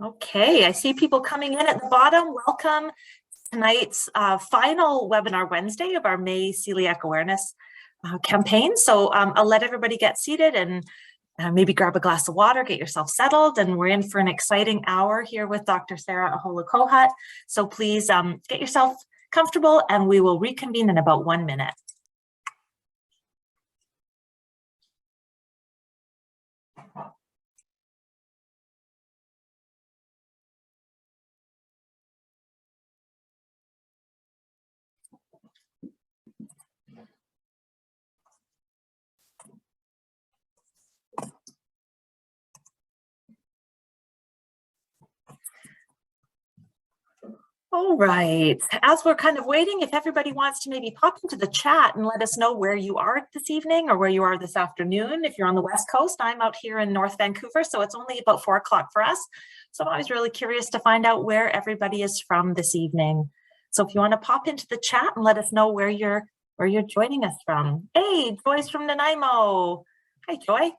Okay, I see people coming in at the bottom. Welcome to tonight's final webinar Wednesday of our May Celiac Awareness campaign. So I'll let everybody get seated and maybe grab a glass of water, get yourself settled, and we're in for an exciting hour here with Dr. Sara Ahola Kohut. So please get yourself comfortable and we will reconvene in about 1 minute. All right, as we're kind of waiting, if everybody wants to maybe pop into the chat and let us know where you are this evening or where you are this afternoon. If you're on the West Coast, I'm out here in North Vancouver, so it's only about 4 o'clock for us. So I'm always really curious to find out where everybody is from this evening. So if you want to pop into the chat and let us know where you're joining us from. Hey, Joy's from Nanaimo. Hi, Joy.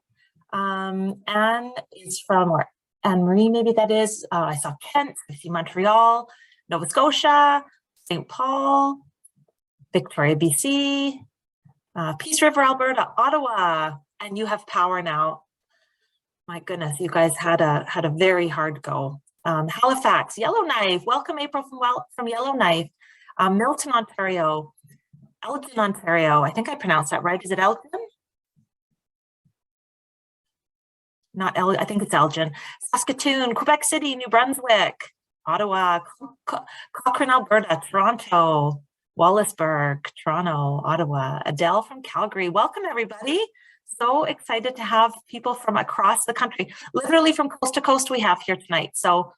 Anne is from where? Anne Marie, maybe that is. I saw Kent, I see Montreal, Nova Scotia, St. Paul, Victoria, BC, Peace River, Alberta, Ottawa, and you have power now. My goodness, you guys had a very hard go. Halifax, Yellowknife, welcome April from Yellowknife, Milton, Ontario, Elgin, Ontario. I think I pronounced that right. Is it Elgin? Not Elgin, I think it's Elgin. Saskatoon, Quebec City, New Brunswick, Ottawa, Cochrane, Alberta, Toronto, Wallaceburg, Toronto, Ottawa, Adele from Calgary. Welcome, everybody. So excited to have people from across the country, literally from coast to coast we have here tonight. So,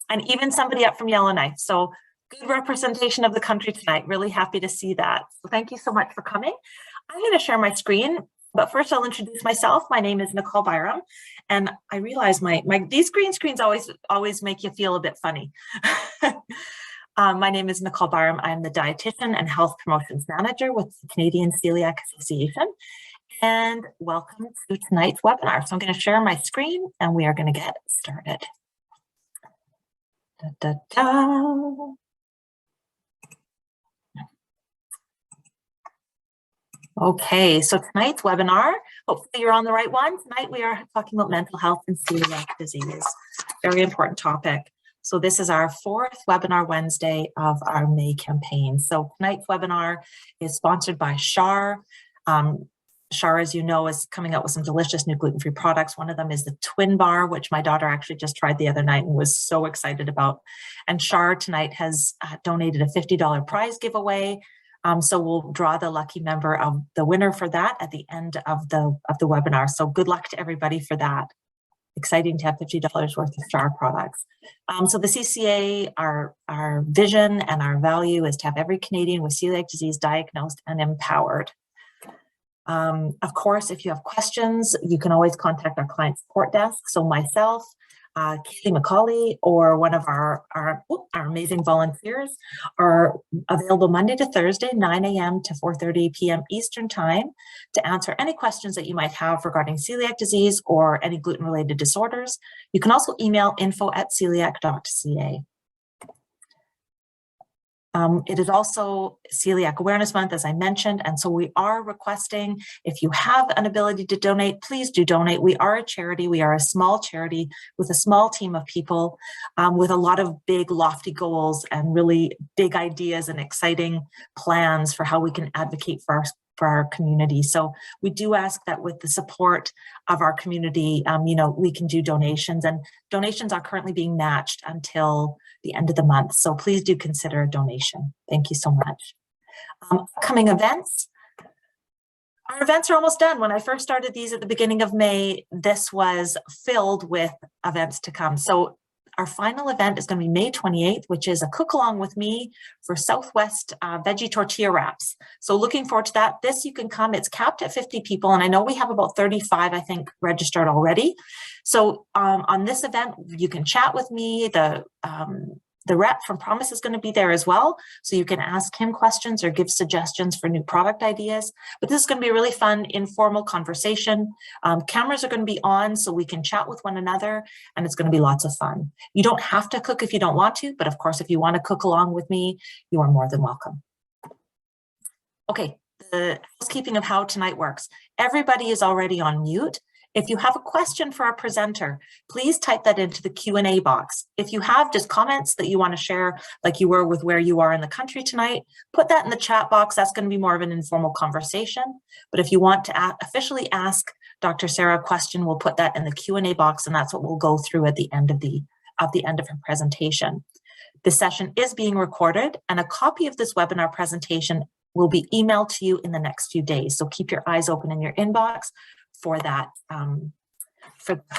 and even somebody up from Yellowknife. So good representation of the country tonight. Really happy to see that. So thank you so much for coming. I'm going to share my screen. But first, I'll introduce myself. My name is Nicole Byram, and I realize these green screens always make you feel a bit funny. My name is Nicole Byram. I'm the Dietitian and Health Promotions Manager with the Canadian Celiac Association, and welcome to tonight's webinar. So I'm going to share my screen, and we are going to get started. Da, da, da. Okay, so tonight's webinar, hopefully you're on the right one. Tonight we are talking about mental health and celiac disease. Very important topic. So this is our 4th webinar Wednesday of our May campaign. So tonight's webinar is sponsored by Shar. Shar, as you know, is coming out with some delicious new gluten-free products. One of them is the Twin Bar, which my daughter actually just tried the other night and was so excited about. And Shar tonight has donated a $50 prize giveaway. So we'll draw the lucky member of the winner for that at the end of the webinar. So good luck to everybody for that. Exciting to have $50 worth of Star products. So the CCA, our vision and our value is to have every Canadian with celiac disease diagnosed and empowered. Of course, if you have questions, you can always contact our client support desk. So myself, Katie McCauley, or one of our amazing volunteers are available Monday to Thursday, 9 a.m. to 4:30 p.m. Eastern Time to answer any questions that you might have regarding celiac disease or any gluten-related disorders. You can also email info@celiac.ca. It is also Celiac Awareness Month, as I mentioned, and so we are requesting, if you have an ability to donate, please do donate. We are a charity. We are a small charity with a small team of people with a lot of big, lofty goals and really big ideas and exciting plans for how we can advocate for our community. So we do ask that with the support of our community, we can do donations, and donations are currently being matched until the end of the month. So please do consider a donation. Thank you so much. Upcoming events. Our events are almost done. When I first started these at the beginning of May, this was filled with events to come. So our final event is going to be May 28th, which is a cook along with me for Southwest veggie tortilla wraps. So looking forward to that. This you can come. It's capped at 50 people, and I know we have about 35, I think, registered already. So on this event, you can chat with me. The rep from Promise is going to be there as well, so you can ask him questions or give suggestions for new product ideas. But this is going to be a really fun, informal conversation. Cameras are going to be on so we can chat with one another, and it's going to be lots of fun. You don't have to cook if you don't want to, but of course, if you want to cook along with me, you are more than welcome. Okay, the housekeeping of how tonight works. Everybody is already on mute. If you have a question for our presenter, please type that into the Q&A box. If you have just comments that you want to share, like you were with where you are in the country tonight, put that in the chat box. That's going to be more of an informal conversation. But if you want to officially ask Dr. Sara a question, we'll put that in the Q&A box, and that's what we'll go through at the end of her presentation. This session is being recorded, and a copy of this webinar presentation will be emailed to you in the next few days. So keep your eyes open in your inbox for that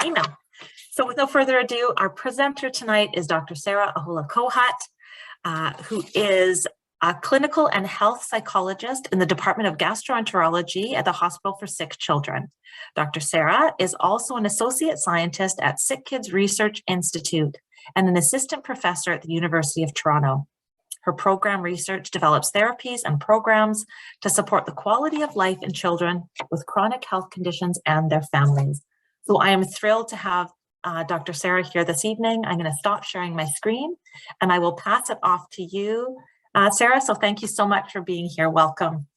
email. So without further ado, our presenter tonight is Dr. Sara Ahola Kohut, who is a clinical and health psychologist in the Department of Gastroenterology at the Hospital for Sick Children. Dr. Sara is also an associate scientist at Sick Kids Research Institute and an assistant professor at the University of Toronto. Her program research develops therapies and programs to support the quality of life in children with chronic health conditions and their families. So I am thrilled to have Dr. Sara here this evening. I'm going to stop sharing my screen and I will pass it off to you, Sara. So thank you so much for being here. Welcome.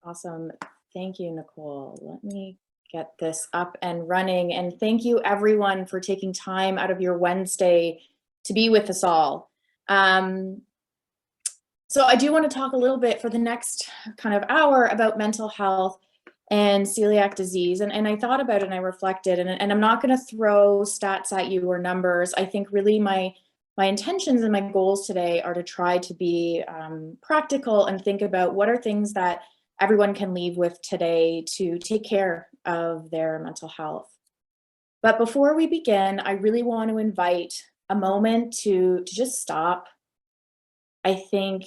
Awesome. Thank you, Nicole. Let me get this up and running. And thank you everyone for taking time out of your Wednesday to be with us all. So I do want to talk a little bit for the next kind of hour about mental health and celiac disease. And I thought about it and I reflected, and I'm not going to throw stats at you or numbers. I think really my intentions and my goals today are to try to be practical and think about what are things that everyone can leave with today to take care of their mental health. But before we begin, I really want to invite a moment to just stop. I think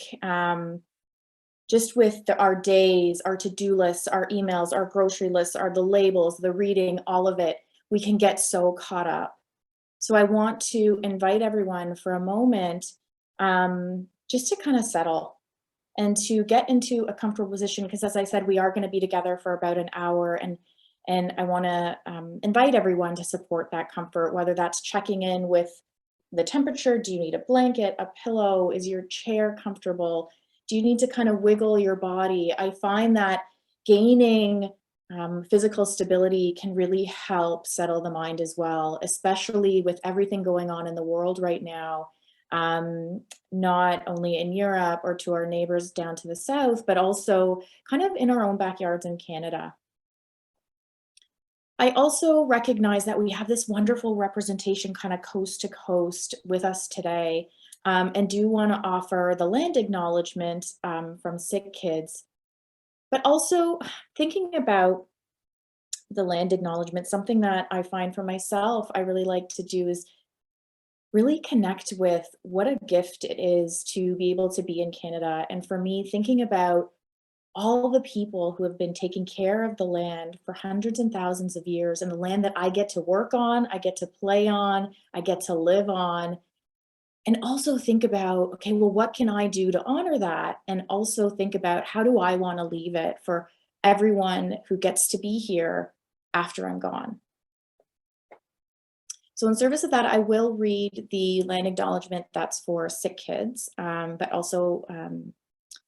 just with our days, our to-do lists, our emails, our grocery lists, the labels, the reading, all of it, we can get so caught up. So I want to invite everyone for a moment just to kind of settle and to get into a comfortable position, because as I said, we are going to be together for about an hour, and I want to invite everyone to support that comfort, whether that's checking in with the temperature. Do you need a blanket, a pillow? Is your chair comfortable? Do you need to kind of wiggle your body? I find that gaining physical stability can really help settle the mind as well, especially with everything going on in the world right now, not only in Europe or to our neighbors down to the south, but also kind of in our own backyards in Canada. I also recognize that we have this wonderful representation kind of coast to coast with us today, and do want to offer the land acknowledgement from Sick Kids. But also thinking about the land acknowledgement, something that I find for myself I really like to do is really connect with what a gift it is to be able to be in Canada. And for me, thinking about all the people who have been taking care of the land for hundreds and thousands of years, and the land that I get to work on, I get to play on, I get to live on, and also think about, okay, well, what can I do to honor that? And also think about, how do I want to leave it for everyone who gets to be here after I'm gone? So in service of that, I will read the land acknowledgement that's for Sick Kids, but also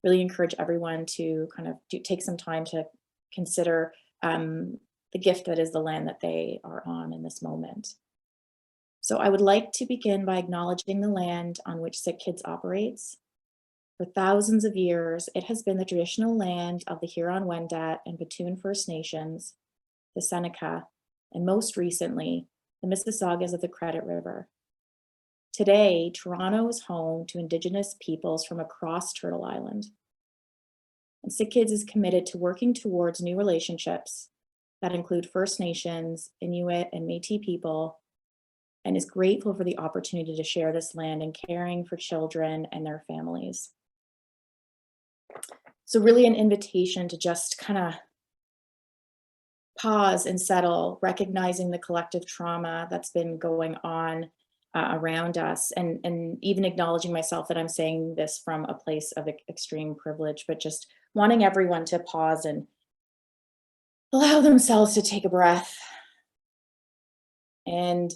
really encourage everyone to kind of take some time to consider the gift that is the land that they are on in this moment. So I would like to begin by acknowledging the land on which Sick Kids operates. For thousands of years, it has been the traditional land of the Huron-Wendat and Batoon First Nations, the Seneca, and most recently, the Mississaugas of the Credit River. Today, Toronto is home to Indigenous peoples from across Turtle Island. And Sick Kids is committed to working towards new relationships that include First Nations, Inuit, and Métis people, and is grateful for the opportunity to share this land and caring for children and their families. So really an invitation to just kind of pause and settle, recognizing the collective trauma that's been going on around us, and even acknowledging myself that I'm saying this from a place of extreme privilege, but just wanting everyone to pause and allow themselves to take a breath, and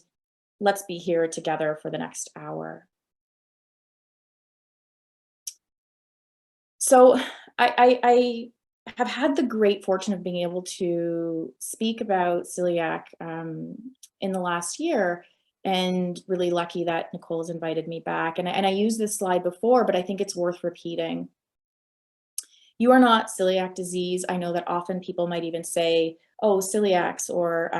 let's be here together for the next hour. So I have had the great fortune of being able to speak about celiac in the last year, and really lucky that Nicole has invited me back. And I used this slide before, but I think it's worth repeating. You are not celiac disease. I know that often people might even say, oh, celiacs, or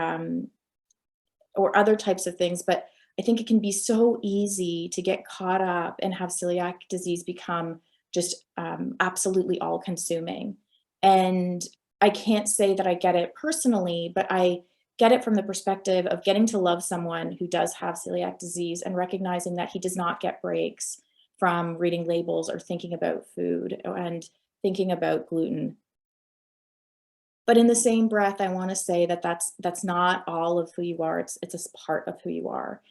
other types of things, but I think it can be so easy to get caught up and have celiac disease become just absolutely all consuming. And I can't say that I get it personally, but I get it from the perspective of getting to love someone who does have celiac disease and recognizing that he does not get breaks from reading labels or thinking about food and thinking about gluten. But in the same breath, I want to say that that's not all of who you are. It's a part of who you are.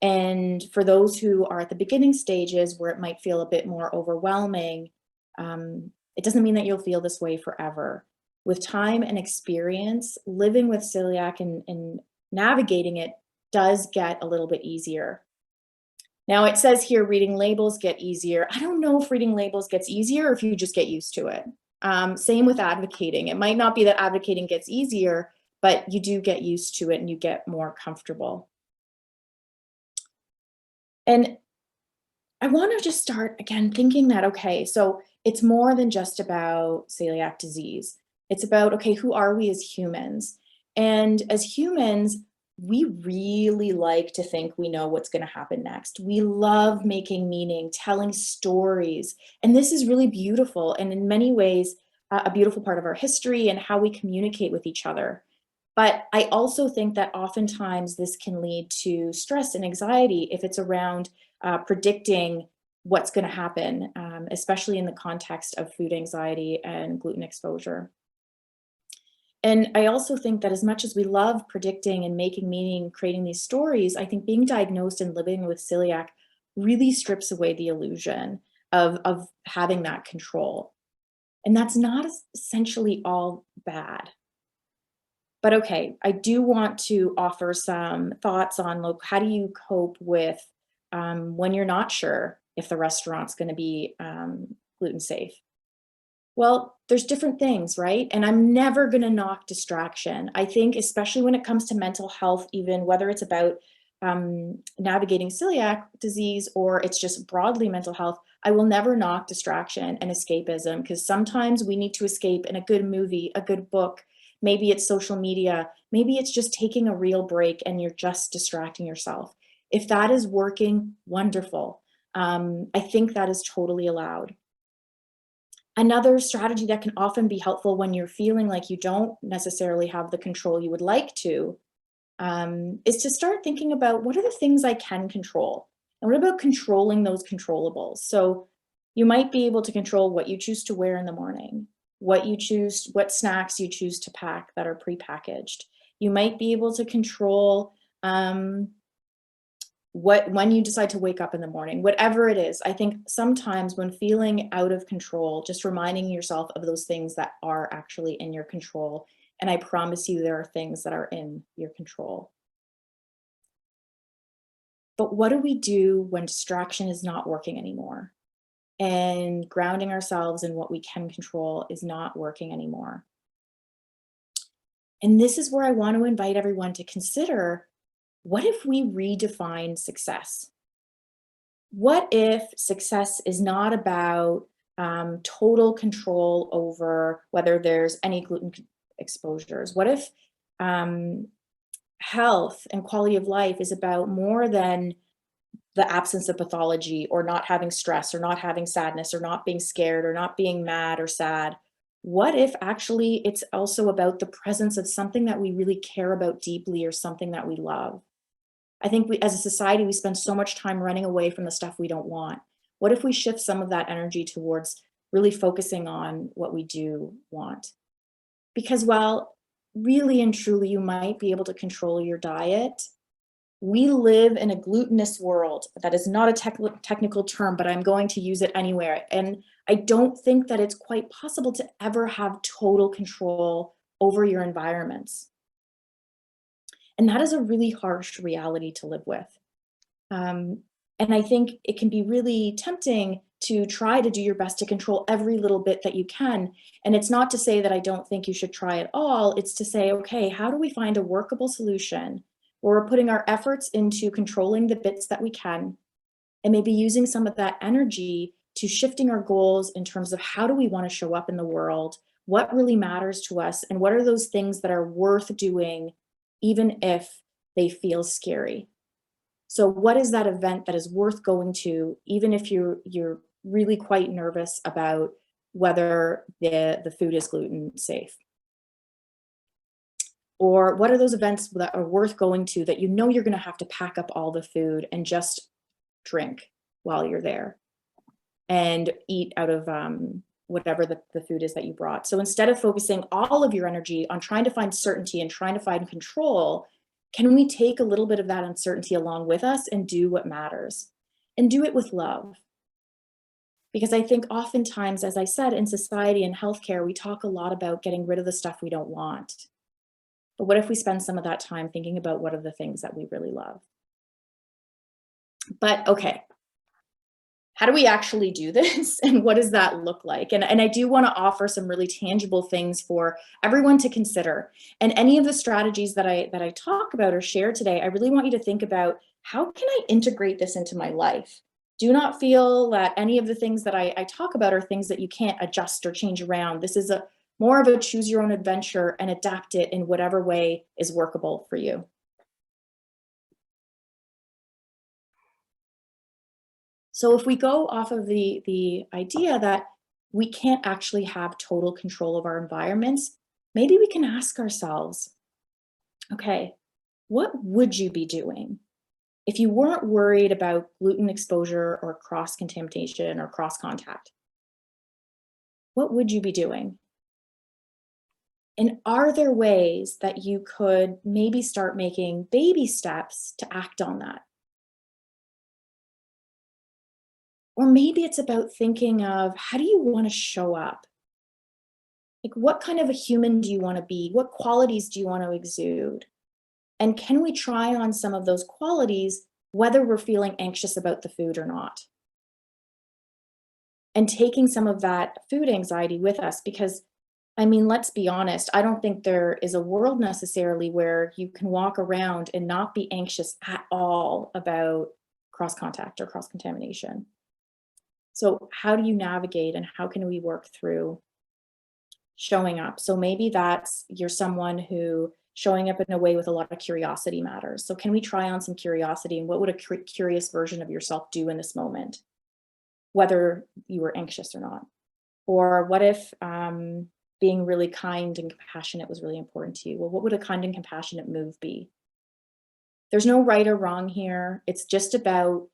And for those who are at the beginning stages where it might feel a bit more overwhelming, it doesn't mean that you'll feel this way forever. With time and experience, living with celiac and navigating it does get a little bit easier. Now it says here, reading labels get easier. I don't know if reading labels gets easier or if you just get used to it. Same with advocating. It might not be that advocating gets easier, but you do get used to it and you get more comfortable. And I want to just start again thinking that, okay, so it's more than just about celiac disease. It's about, okay, who are we as humans? And as humans, we really like to think we know what's going to happen next. We love making meaning, telling stories. And this is really beautiful. And in many ways, a beautiful part of our history and how we communicate with each other. But I also think that oftentimes this can lead to stress and anxiety if it's around predicting what's going to happen, especially in the context of food anxiety and gluten exposure. And I also think that as much as we love predicting and making meaning, creating these stories, I think being diagnosed and living with celiac really strips away the illusion of having that control. And that's not essentially all bad. But okay, I do want to offer some thoughts on, look, how do you cope with when you're not sure if the restaurant's going to be gluten safe? Well, there's different things, right? And I'm never going to knock distraction. I think, especially when it comes to mental health, even whether it's about navigating celiac disease or it's just broadly mental health, I will never knock distraction and escapism, because sometimes we need to escape in a good movie, a good book. Maybe it's social media. Maybe it's just taking a real break and you're just distracting yourself. If that is working, wonderful. I think that is totally allowed. Another strategy that can often be helpful when you're feeling like you don't necessarily have the control you would like to, is to start thinking about, what are the things I can control? And what about controlling those controllables? So you might be able to control what you choose to wear in the morning, what snacks you choose to pack that are prepackaged. You might be able to control when you decide to wake up in the morning, whatever it is. I think sometimes when feeling out of control, just reminding yourself of those things that are actually in your control. And I promise you, there are things that are in your control. But what do we do when distraction is not working anymore? And grounding ourselves in what we can control is not working anymore. And this is where I want to invite everyone to consider, what if we redefine success? What if success is not about total control over whether there's any gluten exposures? What if health and quality of life is about more than the absence of pathology, or not having stress, or not having sadness, or not being scared, or not being mad or sad? What if actually it's also about the presence of something that we really care about deeply, or something that we love? I think as a society, we spend so much time running away from the stuff we don't want. What if we shift some of that energy towards really focusing on what we do want? Because while really and truly you might be able to control your diet, We live in a glutinous world. That is not a technical term, but I'm going to use it anywhere. And I don't think that it's quite possible to ever have total control over your environments. And that is a really harsh reality to live with. And I think it can be really tempting to try to do your best to control every little bit that you can. And it's not to say that I don't think you should try at all. It's to say, okay, how do we find a workable solution where we're putting our efforts into controlling the bits that we can, and maybe using some of that energy to shifting our goals in terms of how do we want to show up in the world, what really matters to us, and what are those things that are worth doing, even if they feel scary. So what is that event that is worth going to, even if you're really quite nervous about whether the food is gluten safe? Or what are those events that are worth going to that you know you're going to have to pack up all the food and just drink while you're there and eat out of whatever the food is that you brought? So instead of focusing all of your energy on trying to find certainty and trying to find control, can we take a little bit of that uncertainty along with us and do what matters, and do it with love? Because I think oftentimes, as I said, in society and healthcare, we talk a lot about getting rid of the stuff we don't want. But what if we spend some of that time thinking about what are the things that we really love? But okay, how do we actually do this? And what does that look like? And I do want to offer some really tangible things for everyone to consider. And any of the strategies that I talk about or share today, I really want you to think about, how can I integrate this into my life? Do not feel that any of the things that I talk about are things that you can't adjust or change around. This is more of a choose your own adventure and adapt it in whatever way is workable for you. So if we go off of the idea that we can't actually have total control of our environments, maybe we can ask ourselves, okay, what would you be doing if you weren't worried about gluten exposure or cross-contamination or cross-contact? What would you be doing? And are there ways that you could maybe start making baby steps to act on that? Or maybe it's about thinking of, how do you want to show up? Like, what kind of a human do you want to be? What qualities do you want to exude? And can we try on some of those qualities, whether we're feeling anxious about the food or not? And taking some of that food anxiety with us, because I mean, let's be honest, I don't think there is a world necessarily where you can walk around and not be anxious at all about cross-contact or cross-contamination. So how do you navigate, and how can we work through showing up? So maybe you're someone who showing up in a way with a lot of curiosity matters. So can we try on some curiosity, and what would a curious version of yourself do in this moment, whether you were anxious or not? Or what if being really kind and compassionate was really important to you? Well, what would a kind and compassionate move be? There's no right or wrong here. It's just about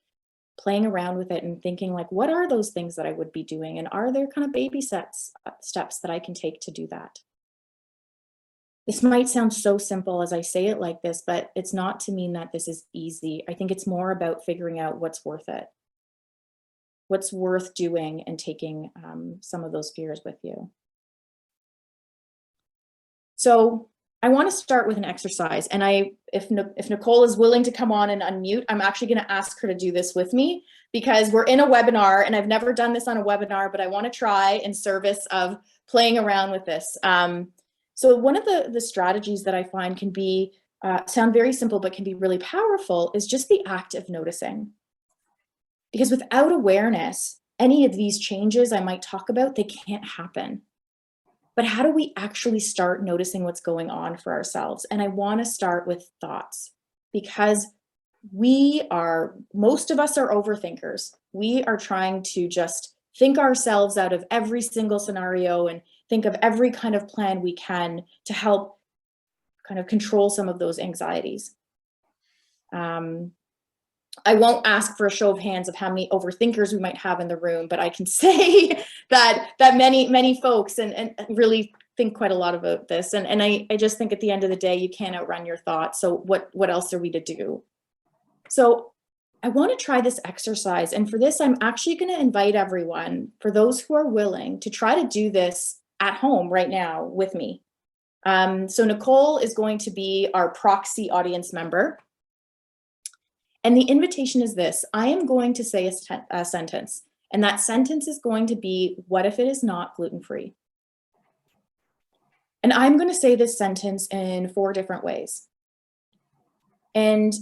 playing around with it and thinking, like, what are those things that I would be doing? And are there kind of baby steps that I can take to do that? This might sound so simple as I say it like this, but it's not to mean that this is easy. I think it's more about figuring out what's worth it, what's worth doing, and taking some of those fears with you. So I want to start with an exercise, and if Nicole is willing to come on and unmute, I'm actually going to ask her to do this with me, because we're in a webinar, and I've never done this on a webinar, but I want to try in service of playing around with this. So one of the strategies that I find can be sound very simple, but can be really powerful, is just the act of noticing. Because without awareness, any of these changes I might talk about, they can't happen. But how do we actually start noticing what's going on for ourselves? And I want to start with thoughts, because most of us are overthinkers. We are trying to just think ourselves out of every single scenario and think of every kind of plan we can to help kind of control some of those anxieties. I won't ask for a show of hands of how many overthinkers we might have in the room, but I can say that many folks and really think quite a lot about this. And I just think at the end of the day, you can't outrun your thoughts. So what else are we to do? So I want to try this exercise. And for this, I'm actually going to invite everyone, for those who are willing, to try to do this at home right now with me. So Nicole is going to be our proxy audience member. And the invitation is this: I am going to say a sentence, and that sentence is going to be, what if it is not gluten-free? And I'm going to say this sentence in 4 different ways. And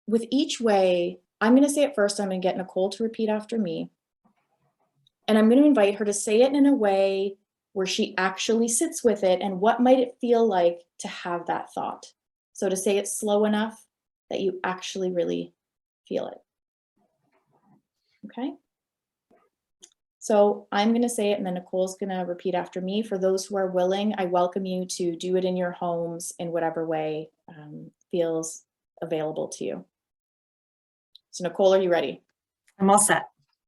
with each way, I'm going to say it first. I'm going to get Nicole to repeat after me. And I'm going to invite her to say it in a way where she actually sits with it. And what might it feel like to have that thought? So to say it slow enough that you actually really feel it. Okay? So I'm going to say it, and then Nicole's going to repeat after me. For those who are willing, I welcome you to do it in your homes in whatever way feels available to you. So Nicole, are you ready? I'm all set.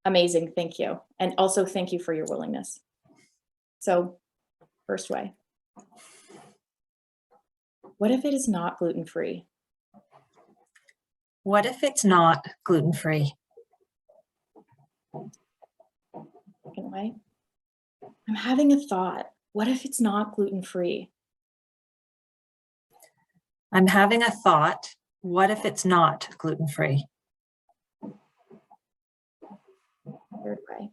Amazing, thank you. And also thank you for your willingness. So first way. What if it is not gluten-free? What if it's not gluten-free? Second way. I'm having a thought. What if it's not gluten-free? I'm having a thought. What if it's not gluten-free? Third way.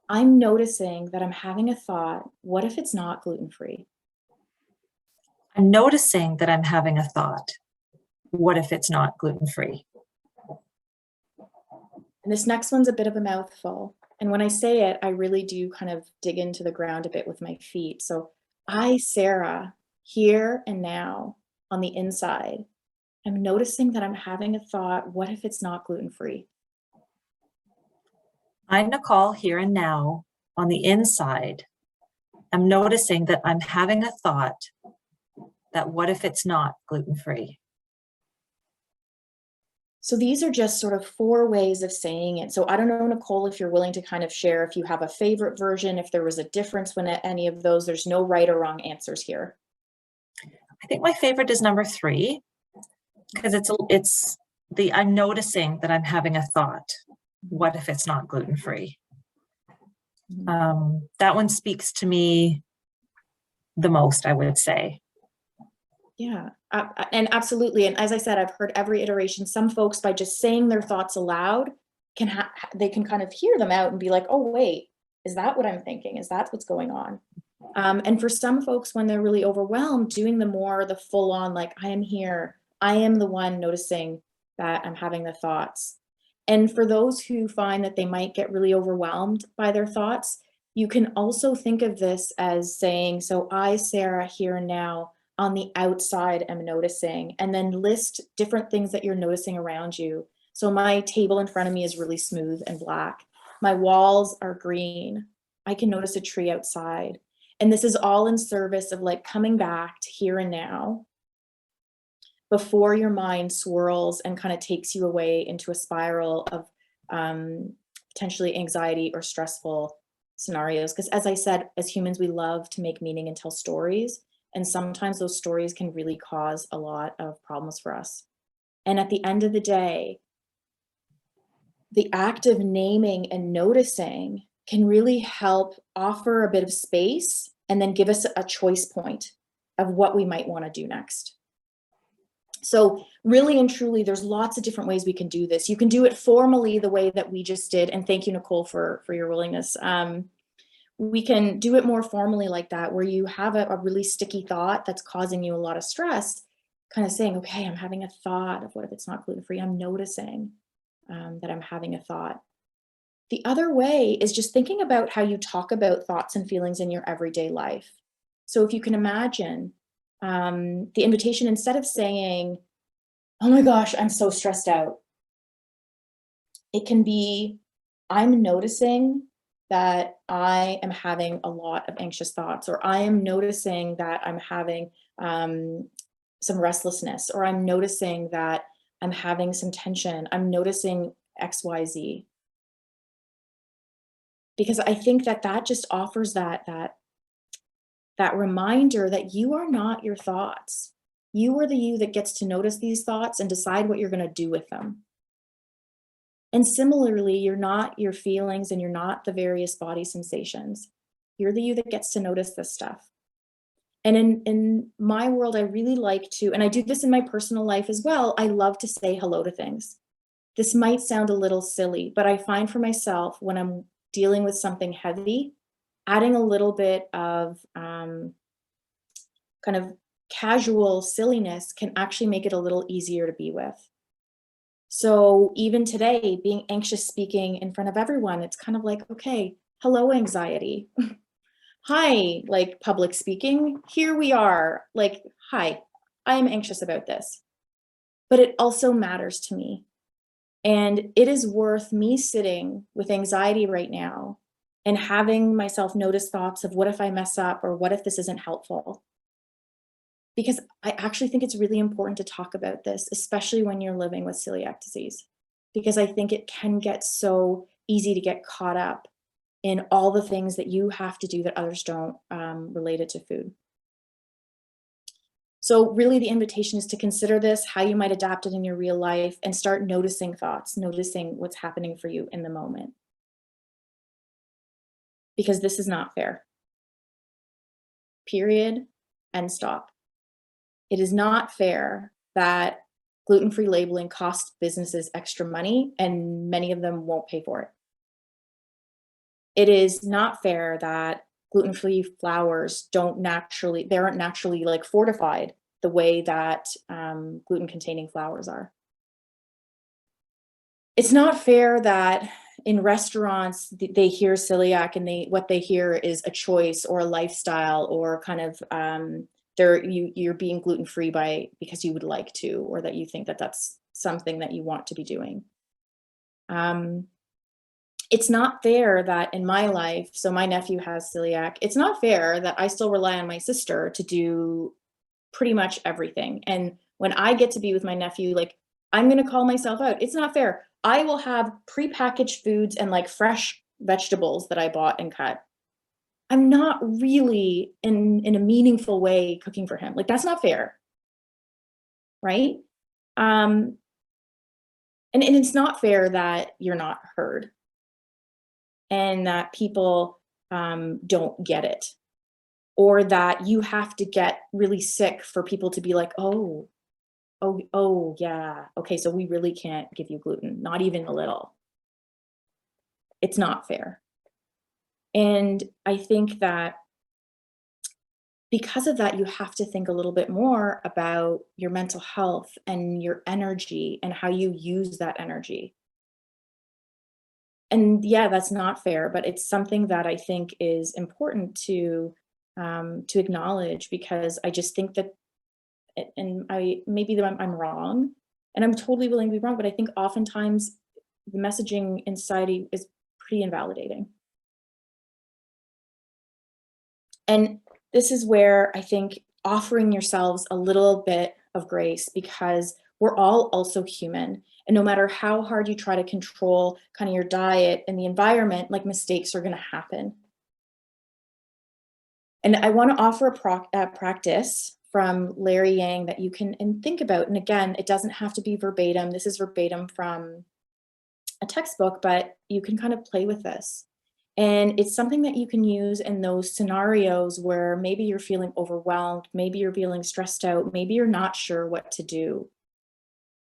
I'm noticing that I'm having a thought. What if it's not gluten-free? I'm noticing that I'm having a thought. What if it's not gluten-free? And this next one's a bit of a mouthful. And when I say it, I really do kind of dig into the ground a bit with my feet. So I, Sara, here and now on the inside, I'm noticing that I'm having a thought. What if it's not gluten-free? I'm Nicole, here and now on the inside. I'm noticing that I'm having a thought that what if it's not gluten-free? So these are just sort of 4 ways of saying it. So I don't know, Nicole, if you're willing to kind of share if you have a favorite version, if there was a difference when any of those. There's no right or wrong answers here. I think my favorite is number 3, because it's the I'm noticing that I'm having a thought. What if it's not gluten-free? That one speaks to me the most, I would say. Yeah, and absolutely. And as I said, I've heard every iteration. Some folks, by just saying their thoughts aloud, they can kind of hear them out and be like, oh, wait, is that what I'm thinking? Is that what's going on? And for some folks, when they're really overwhelmed, doing the full on, like, I am here. I am the one noticing that I'm having the thoughts. And for those who find that they might get really overwhelmed by their thoughts, you can also think of this as saying, so I, Sara, here and now, on the outside am noticing, and then list different things that you're noticing around you. So my table in front of me is really smooth and black. My walls are green. I can notice a tree outside. And this is all in service of like coming back to here and now before your mind swirls and kind of takes you away into a spiral of potentially anxiety or stressful scenarios. Because as I said, as humans, we love to make meaning and tell stories. And sometimes those stories can really cause a lot of problems for us. And at the end of the day, the act of naming and noticing can really help offer a bit of space and then give us a choice point of what we might want to do next. So really and truly, there's lots of different ways we can do this. You can do it formally the way that we just did. And thank you, Nicole, for your willingness. We can do it more formally like that, where you have a really sticky thought that's causing you a lot of stress, kind of saying, okay, I'm having a thought of what if it's not gluten-free? I'm noticing that I'm having a thought. The other way is just thinking about how you talk about thoughts and feelings in your everyday life. So if you can imagine the invitation, instead of saying, oh my gosh, I'm so stressed out, it can be, I'm noticing that I am having a lot of anxious thoughts, or I am noticing that I'm having some restlessness, or I'm noticing that I'm having some tension. I'm noticing XYZ. Because I think that just offers that reminder that you are not your thoughts. You are the you that gets to notice these thoughts and decide what you're going to do with them. And similarly, you're not your feelings and you're not the various body sensations. You're the you that gets to notice this stuff. And in my world, I really like to, and I do this in my personal life as well, I love to say hello to things. This might sound a little silly, but I find for myself when I'm dealing with something heavy, adding a little bit of kind of casual silliness can actually make it a little easier to be with. So even today, being anxious speaking in front of everyone, it's kind of like, okay, hello, anxiety. Hi, like public speaking, here we are. Like, hi, I am anxious about this, but it also matters to me. And it is worth me sitting with anxiety right now and having myself notice thoughts of what if I mess up or what if this isn't helpful? Because I actually think it's really important to talk about this, especially when you're living with celiac disease, because I think it can get so easy to get caught up in all the things that you have to do that others don't related to food. So really the invitation is to consider this, how you might adapt it in your real life, and start noticing thoughts, noticing what's happening for you in the moment. Because this is not fair. Period. And stop. It is not fair that gluten-free labeling costs businesses extra money and many of them won't pay for it. It is not fair that gluten-free flours they aren't naturally like fortified the way that gluten-containing flours are. It's not fair that in restaurants they hear celiac and what they hear is a choice or a lifestyle or kind of you're being gluten-free because you would like to, or that you think that that's something that you want to be doing. It's not fair that in my life, so my nephew has celiac, it's not fair that I still rely on my sister to do pretty much everything. And when I get to be with my nephew, like I'm going to call myself out. It's not fair. I will have prepackaged foods and like fresh vegetables that I bought and cut. I'm not really in a meaningful way cooking for him. Like that's not fair. Right? And it's not fair that you're not heard and that people don't get it, or that you have to get really sick for people to be like, oh, yeah, okay, so we really can't give you gluten, not even a little. It's not fair. And I think that because of that, you have to think a little bit more about your mental health and your energy and how you use that energy. And yeah, that's not fair, but it's something that I think is important to acknowledge, because I just think that, and maybe that I'm wrong, and I'm totally willing to be wrong, but I think oftentimes the messaging in society is pretty invalidating. And this is where I think offering yourselves a little bit of grace, because we're all also human. And no matter how hard you try to control kind of your diet and the environment, like mistakes are going to happen. And I want to offer a practice from Larry Yang that you can think about. And again, it doesn't have to be verbatim. This is verbatim from a textbook, but you can kind of play with this. And it's something that you can use in those scenarios where maybe you're feeling overwhelmed, maybe you're feeling stressed out, maybe you're not sure what to do.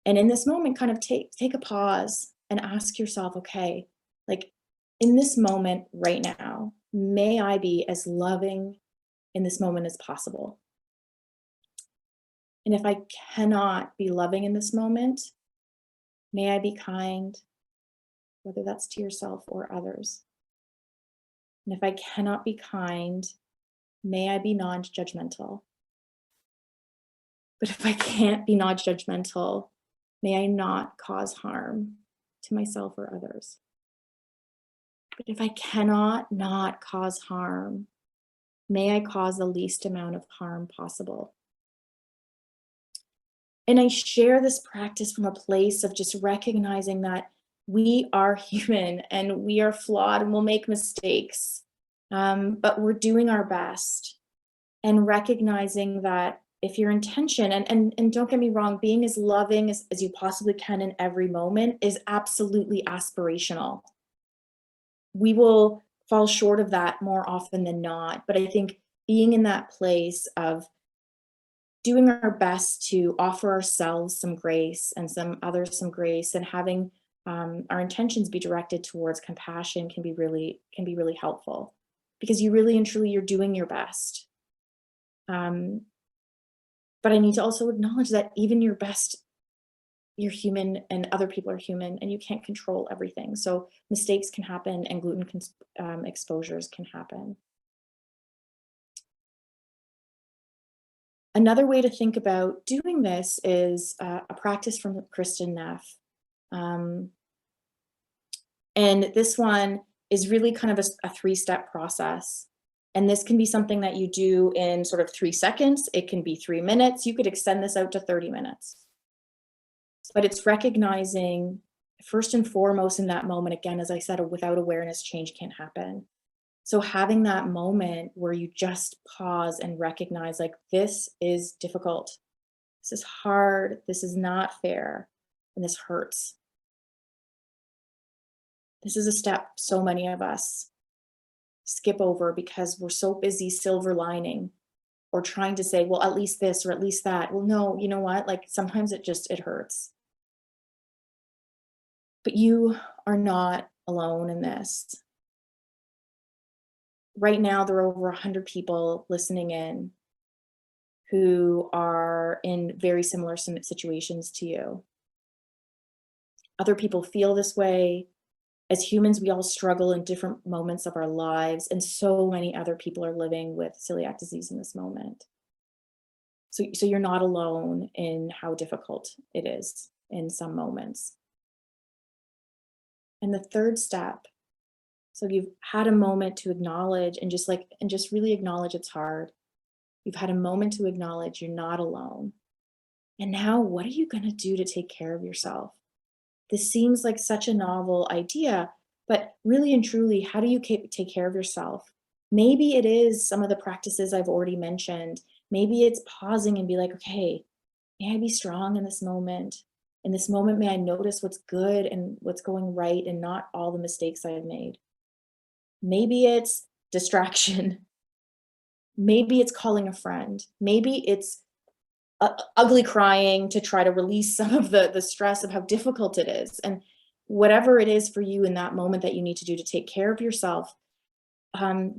And in this moment, kind of take a pause and ask yourself, okay, like in this moment right now, may I be as loving in this moment as possible? And if I cannot be loving in this moment, may I be kind, whether that's to yourself or others. And if I cannot be kind, may I be non-judgmental. But if I can't be non-judgmental, may I not cause harm to myself or others. But if I cannot not cause harm, may I cause the least amount of harm possible. And I share this practice from a place of just recognizing that we are human and we are flawed and we'll make mistakes, but we're doing our best, and recognizing that if your intention, and don't get me wrong, being as loving as you possibly can in every moment is absolutely aspirational. We will fall short of that more often than not. But I think being in that place of doing our best to offer ourselves some grace and some others some grace, and having our intentions be directed towards compassion can be really helpful, because you really and truly, you're doing your best. But I need to also acknowledge that even your best, you're human and other people are human, and you can't control everything. So mistakes can happen, and gluten exposures can happen. Another way to think about doing this is a practice from Kristin Neff. And this one is really kind of a three-step process. And this can be something that you do in sort of 3 seconds. It can be 3 minutes. You could extend this out to 30 minutes. But it's recognizing, first and foremost in that moment, again, as I said, without awareness, change can't happen. So having that moment where you just pause and recognize, like, this is difficult. This is hard. This is not fair. And this hurts. This is a step so many of us skip over because we're so busy silver lining or trying to say, well, at least this or at least that. Well, no, you know what? Like, sometimes it hurts. But you are not alone in this. Right now, there are over 100 people listening in who are in very similar situations to you. Other people feel this way. As humans, we all struggle in different moments of our lives, and so many other people are living with celiac disease in this moment. So you're not alone in how difficult it is in some moments. And the third step, so you've had a moment to acknowledge and just really acknowledge it's hard. You've had a moment to acknowledge you're not alone. And now what are you going to do to take care of yourself? This seems like such a novel idea, but really and truly, how do you take care of yourself? Maybe it is some of the practices I've already mentioned. Maybe it's pausing and be like, okay, may I be strong in this moment? In this moment, may I notice what's good and what's going right and not all the mistakes I have made? Maybe it's distraction. Maybe it's calling a friend. Maybe it's ugly crying to try to release some of the stress of how difficult it is. And whatever it is for you in that moment that you need to do to take care of yourself,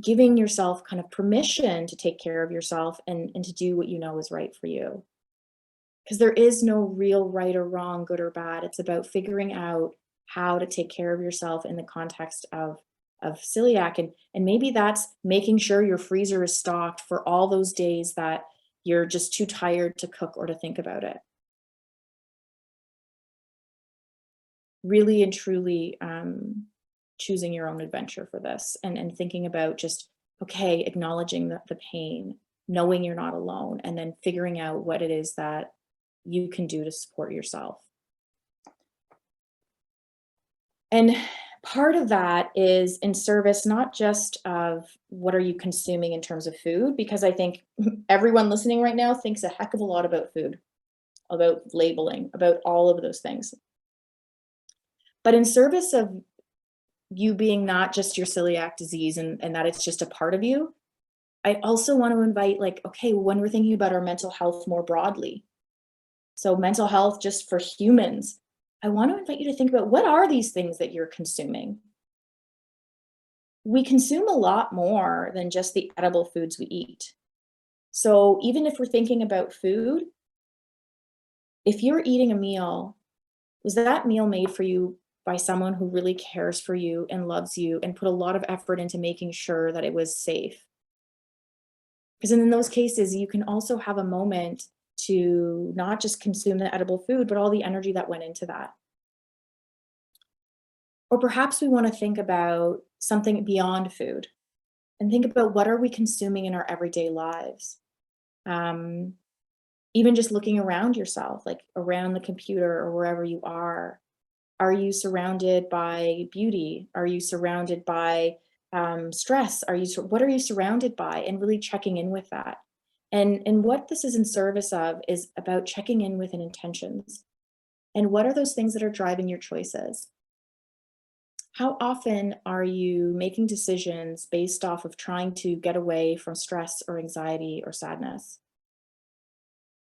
giving yourself kind of permission to take care of yourself and to do what you know is right for you. Because there is no real right or wrong, good or bad. It's about figuring out how to take care of yourself in the context of celiac. And maybe that's making sure your freezer is stocked for all those days that you're just too tired to cook or to think about it. Really and truly choosing your own adventure for this, and thinking about just, okay, acknowledging the pain, knowing you're not alone, and then figuring out what it is that you can do to support yourself. And part of that is in service, not just of what are you consuming in terms of food, because I think everyone listening right now thinks a heck of a lot about food, about labeling, about all of those things. But in service of you being not just your celiac disease and that it's just a part of you, I also want to invite, like, okay, when we're thinking about our mental health more broadly, so mental health just for humans, I want to invite you to think about, what are these things that you're consuming? We consume a lot more than just the edible foods we eat. So even if we're thinking about food, if you're eating a meal, was that meal made for you by someone who really cares for you and loves you and put a lot of effort into making sure that it was safe? Because in those cases, you can also have a moment to not just consume the edible food, but all the energy that went into that. Or perhaps we want to think about something beyond food and think about, what are we consuming in our everyday lives? Even just looking around yourself, like around the computer or wherever you are. Are you surrounded by beauty? Are you surrounded by stress? What are you surrounded by? And really checking in with that. And what this is in service of is about checking in with intentions. And what are those things that are driving your choices? How often are you making decisions based off of trying to get away from stress or anxiety or sadness?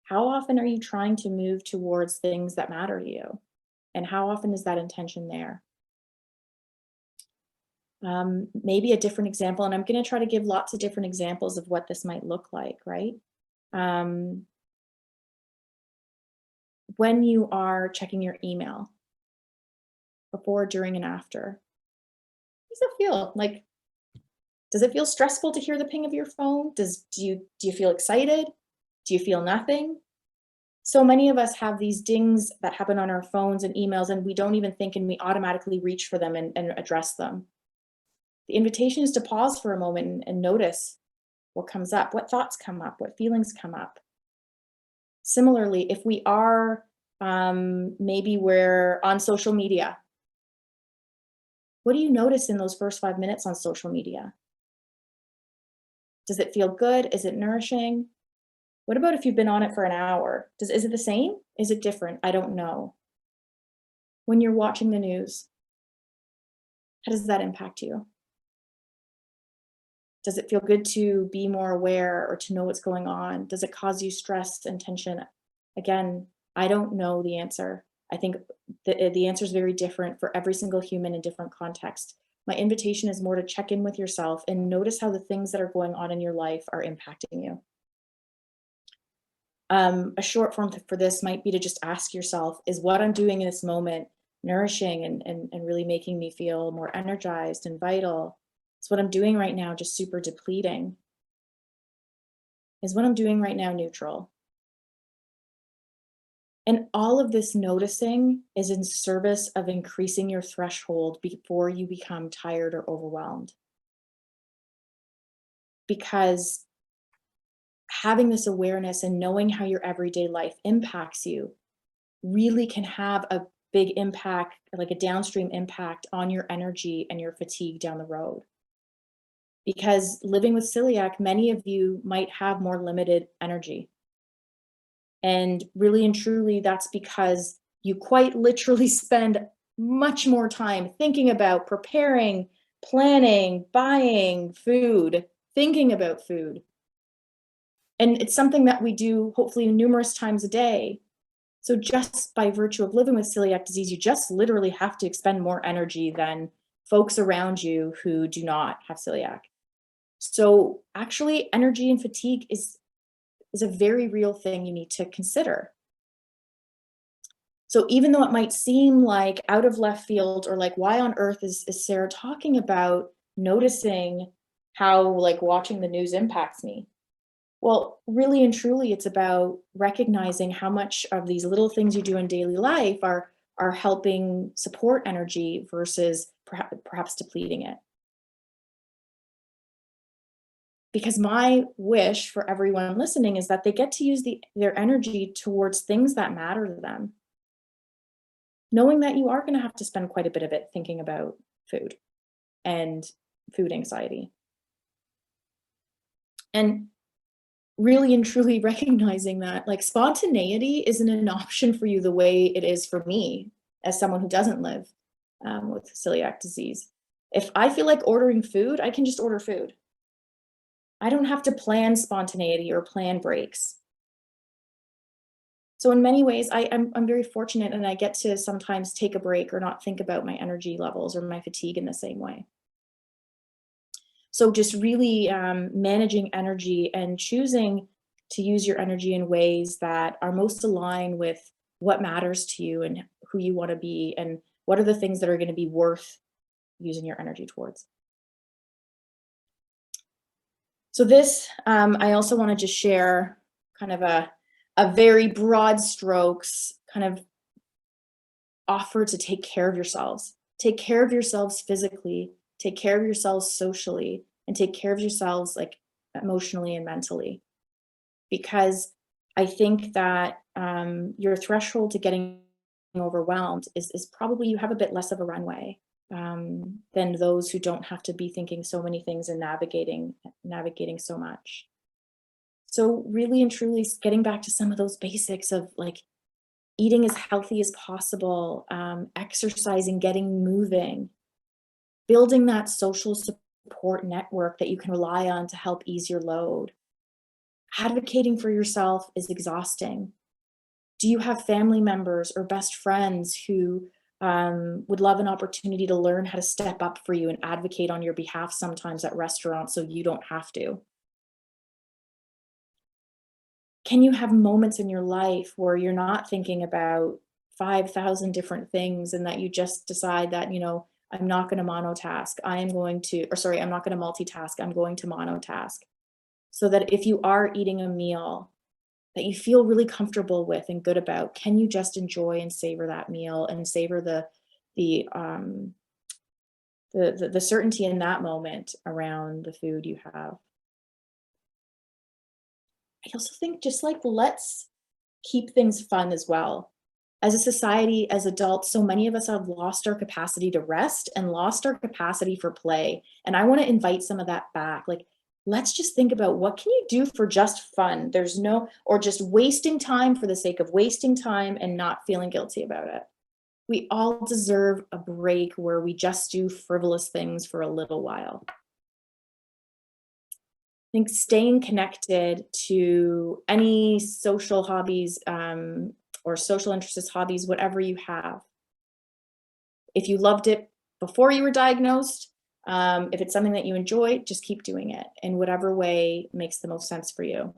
How often are you trying to move towards things that matter to you? And how often is that intention there? Maybe a different example, and I'm going to try to give lots of different examples of what this might look like, right? When you are checking your email, before, during, and after, how does it feel? Like, does it feel stressful to hear the ping of your phone? Do you feel excited? Do you feel nothing? So many of us have these dings that happen on our phones and emails, and we don't even think, and we automatically reach for them and address them. The invitation is to pause for a moment and notice what comes up, what thoughts come up, what feelings come up. Similarly, if we are, maybe we're on social media, what do you notice in those first 5 minutes on social media? Does it feel good? Is it nourishing? What about if you've been on it for an hour? Is it the same? Is it different? I don't know. When you're watching the news, how does that impact you? Does it feel good to be more aware or to know what's going on? Does it cause you stress and tension? Again, I don't know the answer. I think the answer is very different for every single human in different context. My invitation is more to check in with yourself and notice how the things that are going on in your life are impacting you. A short form for this might be to just ask yourself, is what I'm doing in this moment nourishing and really making me feel more energized and vital? Is what I'm doing right now just super depleting? Is what I'm doing right now neutral? And all of this noticing is in service of increasing your threshold before you become tired or overwhelmed. Because having this awareness and knowing how your everyday life impacts you really can have a big impact, like a downstream impact on your energy and your fatigue down the road. Because living with celiac, many of you might have more limited energy. And really and truly, that's because you quite literally spend much more time thinking about preparing, planning, buying food, thinking about food. And it's something that we do hopefully numerous times a day. So just by virtue of living with celiac disease, you just literally have to expend more energy than folks around you who do not have celiac. So actually, energy and fatigue is a very real thing you need to consider. So even though it might seem like out of left field, or like, why on earth is Sara talking about noticing how like watching the news impacts me? Well, really and truly, it's about recognizing how much of these little things you do in daily life are helping support energy versus perhaps depleting it. Because my wish for everyone listening is that they get to use their energy towards things that matter to them. Knowing that you are going to have to spend quite a bit of it thinking about food and food anxiety. And really and truly recognizing that like spontaneity isn't an option for you the way it is for me as someone who doesn't live with celiac disease. If I feel like ordering food, I can just order food. I don't have to plan spontaneity or plan breaks. So in many ways, I'm very fortunate, and I get to sometimes take a break or not think about my energy levels or my fatigue in the same way. So just really managing energy and choosing to use your energy in ways that are most aligned with what matters to you and who you want to be, and what are the things that are going to be worth using your energy towards. So this, I also want to just share kind of a very broad strokes kind of offer to take care of yourselves. Take care of yourselves physically, take care of yourselves socially, and take care of yourselves like emotionally and mentally. Because I think that your threshold to getting overwhelmed is probably, you have a bit less of a runway than those who don't have to be thinking so many things and navigating so much. So really and truly getting back to some of those basics of like eating as healthy as possible, exercising, getting moving, building that social support network that you can rely on to help ease your load. Advocating for yourself is exhausting. Do you have family members or best friends who would love an opportunity to learn how to step up for you and advocate on your behalf sometimes at restaurants so you don't have to? Can you have moments in your life where you're not thinking about 5,000 different things and that you just decide that, you know, I'm not going to monotask. I'm not going to multitask. I'm going to monotask. So that if you are eating a meal that you feel really comfortable with and good about, can you just enjoy and savor that meal and savor the certainty in that moment around the food you have? I also think just like let's keep things fun as well. As a society, as adults, so many of us have lost our capacity to rest and lost our capacity for play. And I want to invite some of that back. Like, let's just think about what can you do for just fun? Or just wasting time for the sake of wasting time and not feeling guilty about it. We all deserve a break where we just do frivolous things for a little while. I think staying connected to any social hobbies or social interests, hobbies, whatever you have. If you loved it before you were diagnosed, if it's something that you enjoy, just keep doing it in whatever way makes the most sense for you.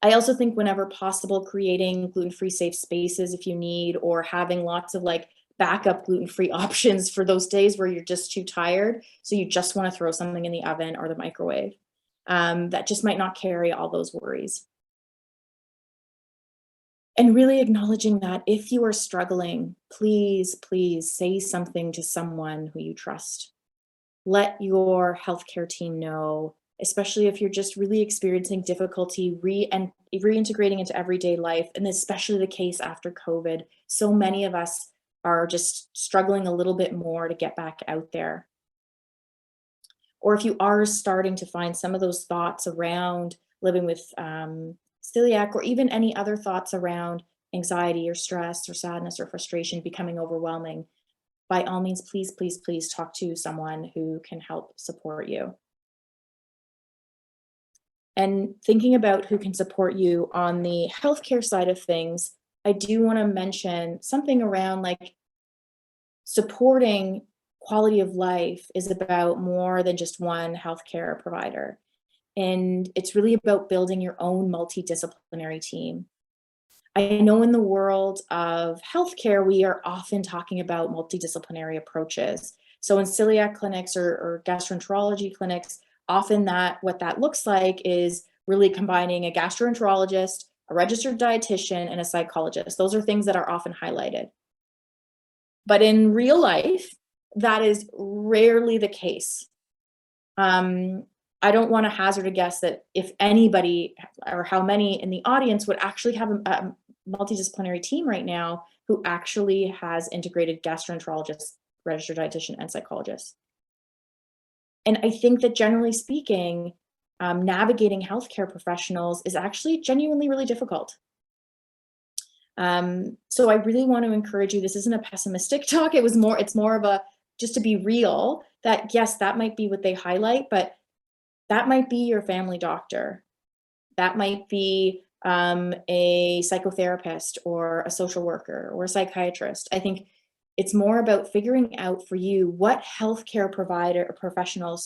I also think whenever possible, creating gluten-free safe spaces if you need, or having lots of like backup gluten-free options for those days where you're just too tired. So you just want to throw something in the oven or the microwave. That just might not carry all those worries. And really acknowledging that if you are struggling, please, please say something to someone who you trust. Let your healthcare team know, especially if you're just really experiencing difficulty reintegrating into everyday life, and especially the case after COVID. So many of us are just struggling a little bit more to get back out there. Or if you are starting to find some of those thoughts around living with celiac, or even any other thoughts around anxiety or stress or sadness or frustration becoming overwhelming, by all means, please, please, please talk to someone who can help support you. And thinking about who can support you on the healthcare side of things, I do want to mention something around like supporting quality of life is about more than just one healthcare provider. And it's really about building your own multidisciplinary team. I know in the world of healthcare, we are often talking about multidisciplinary approaches. So in celiac clinics or gastroenterology clinics, often what that looks like is really combining a gastroenterologist, a registered dietitian, and a psychologist. Those are things that are often highlighted. But in real life, that is rarely the case. I don't want to hazard a guess that if anybody or how many in the audience would actually have a multidisciplinary team right now who actually has integrated gastroenterologist, registered dietitian, and psychologist. And I think that generally speaking, navigating healthcare professionals is actually genuinely really difficult. So I really want to encourage you, this isn't a pessimistic talk, it's more of a, just to be real, that yes, that might be what they highlight, but that might be your family doctor. That might be a psychotherapist or a social worker or a psychiatrist. I think it's more about figuring out for you what healthcare provider or professional,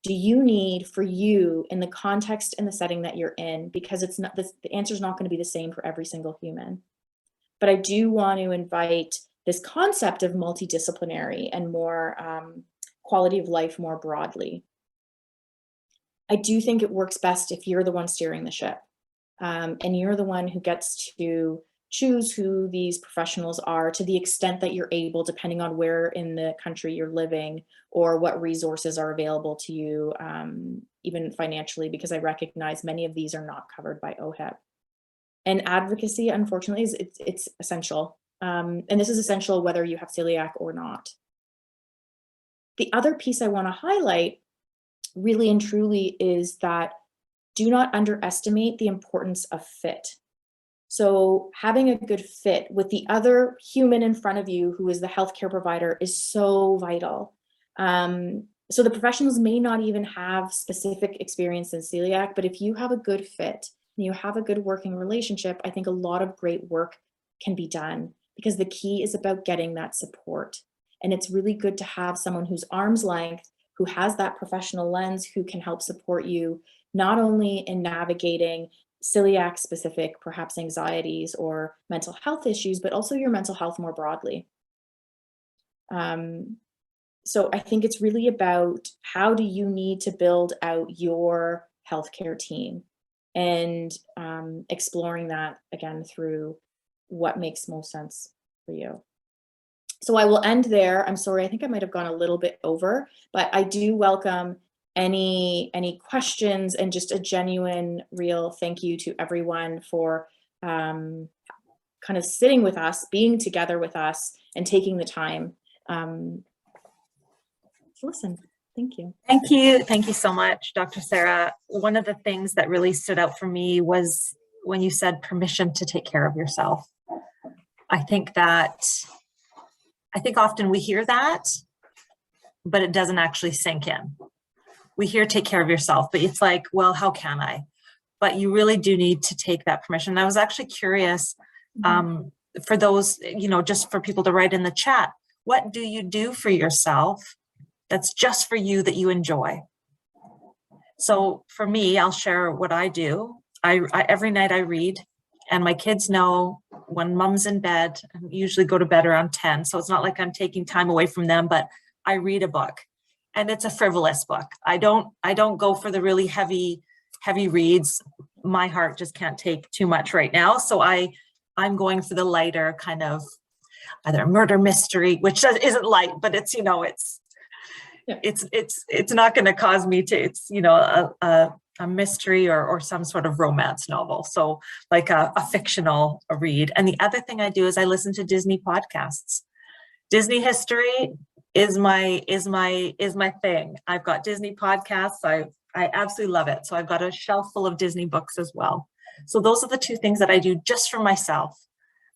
do you need for you in the context and the setting that you're in, because it's not, the answer is not going to be the same for every single human. But I do want to invite this concept of multidisciplinary and more quality of life more broadly. I do think it works best if you're the one steering the ship, and you're the one who gets to choose who these professionals are to the extent that you're able, depending on where in the country you're living or what resources are available to you, even financially, because I recognize many of these are not covered by OHIP. And advocacy, unfortunately, it's essential. And this is essential whether you have celiac or not. The other piece I want to highlight really and truly is that do not underestimate the importance of fit. So having a good fit with the other human in front of you who is the healthcare provider is so vital. So the professionals may not even have specific experience in celiac, but if you have a good fit and you have a good working relationship, I think a lot of great work can be done, because the key is about getting that support. And it's really good to have someone who's arm's length, who has that professional lens, who can help support you, not only in navigating celiac specific, perhaps anxieties or mental health issues, but also your mental health more broadly. So I think it's really about, how do you need to build out your healthcare team, and exploring that again through what makes most sense for you. So I will end there. I'm sorry, I think I might have gone a little bit over, but I do welcome any questions, and just a genuine, real thank you to everyone for kind of sitting with us, being together with us, and taking the time to listen. Thank you. Thank you. Thank you so much, Dr. Sara. One of the things that really stood out for me was when you said permission to take care of yourself. I think often we hear that, but it doesn't actually sink in. We hear take care of yourself, but it's like, well, how can I? But you really do need to take that permission. I was actually curious, for those, just for people to write in the chat, what do you do for yourself that's just for you, that you enjoy? So for me, I'll share what I do. I every night I read, and my kids know when mom's in bed, I usually go to bed around 10. So it's not like I'm taking time away from them, but I read a book, and it's a frivolous book. I don't go for the really heavy reads. My heart just can't take too much right now. So I'm going for the lighter kind of, either a murder mystery, which isn't light, but it's, it's not going to cause me to, it's, a mystery or some sort of romance novel. So like a fictional read. And the other thing I do is I listen to Disney podcasts. Disney history is my thing. I've got Disney podcasts. I absolutely love it. So I've got a shelf full of Disney books as well. So those are the two things that I do just for myself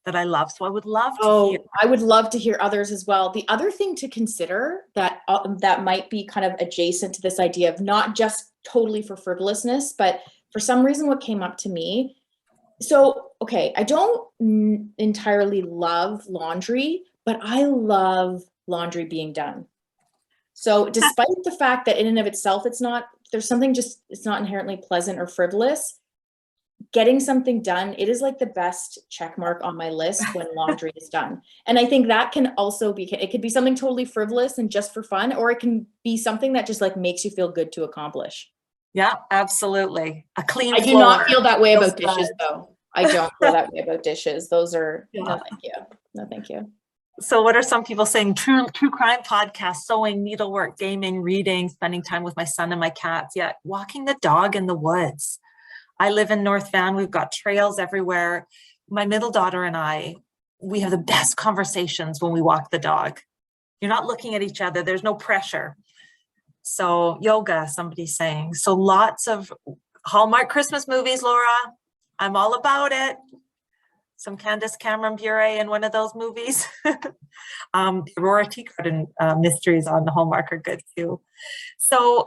that I love. So I would love to hear. I would love to hear others as well. The other thing to consider that might be kind of adjacent to this idea of not just totally for frivolousness, but for some reason what came up to me. So, okay, I don't entirely love laundry, but I love laundry being done. So despite the fact that in and of itself, it's not inherently pleasant or frivolous, getting something done, it is like the best check mark on my list when laundry is done. And I think that can also be, it could be something totally frivolous and just for fun, or it can be something that just like makes you feel good to accomplish. Yeah, absolutely. A clean I do floor. not feel that way about dishes though. I don't feel that way about dishes. Those are, Yeah. no thank you. No thank you. So what are some people saying? True crime podcasts, sewing, needlework, gaming, reading, spending time with my son and my cats. Yeah, walking the dog in the woods. I live in North Van. We've got trails everywhere. My middle daughter and we have the best conversations when we walk the dog. You're not looking at each other. There's no pressure. So yoga, somebody's saying. So lots of Hallmark Christmas movies, Laura. I'm all about it. Some Candace Cameron Bure in one of those movies. The Aurora Tea Garden mysteries on the Hallmark are good too. So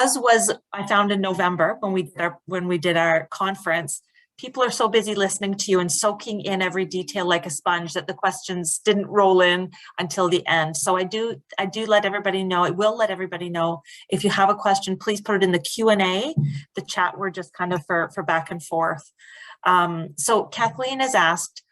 as was I found in November when we did our conference, people are so busy listening to you and soaking in every detail like a sponge that the questions didn't roll in until the end. So I do let everybody know. I will let everybody know if you have a question, please put it in the Q&A. The chat, we're just kind of for back and forth. So Kathleen has asked,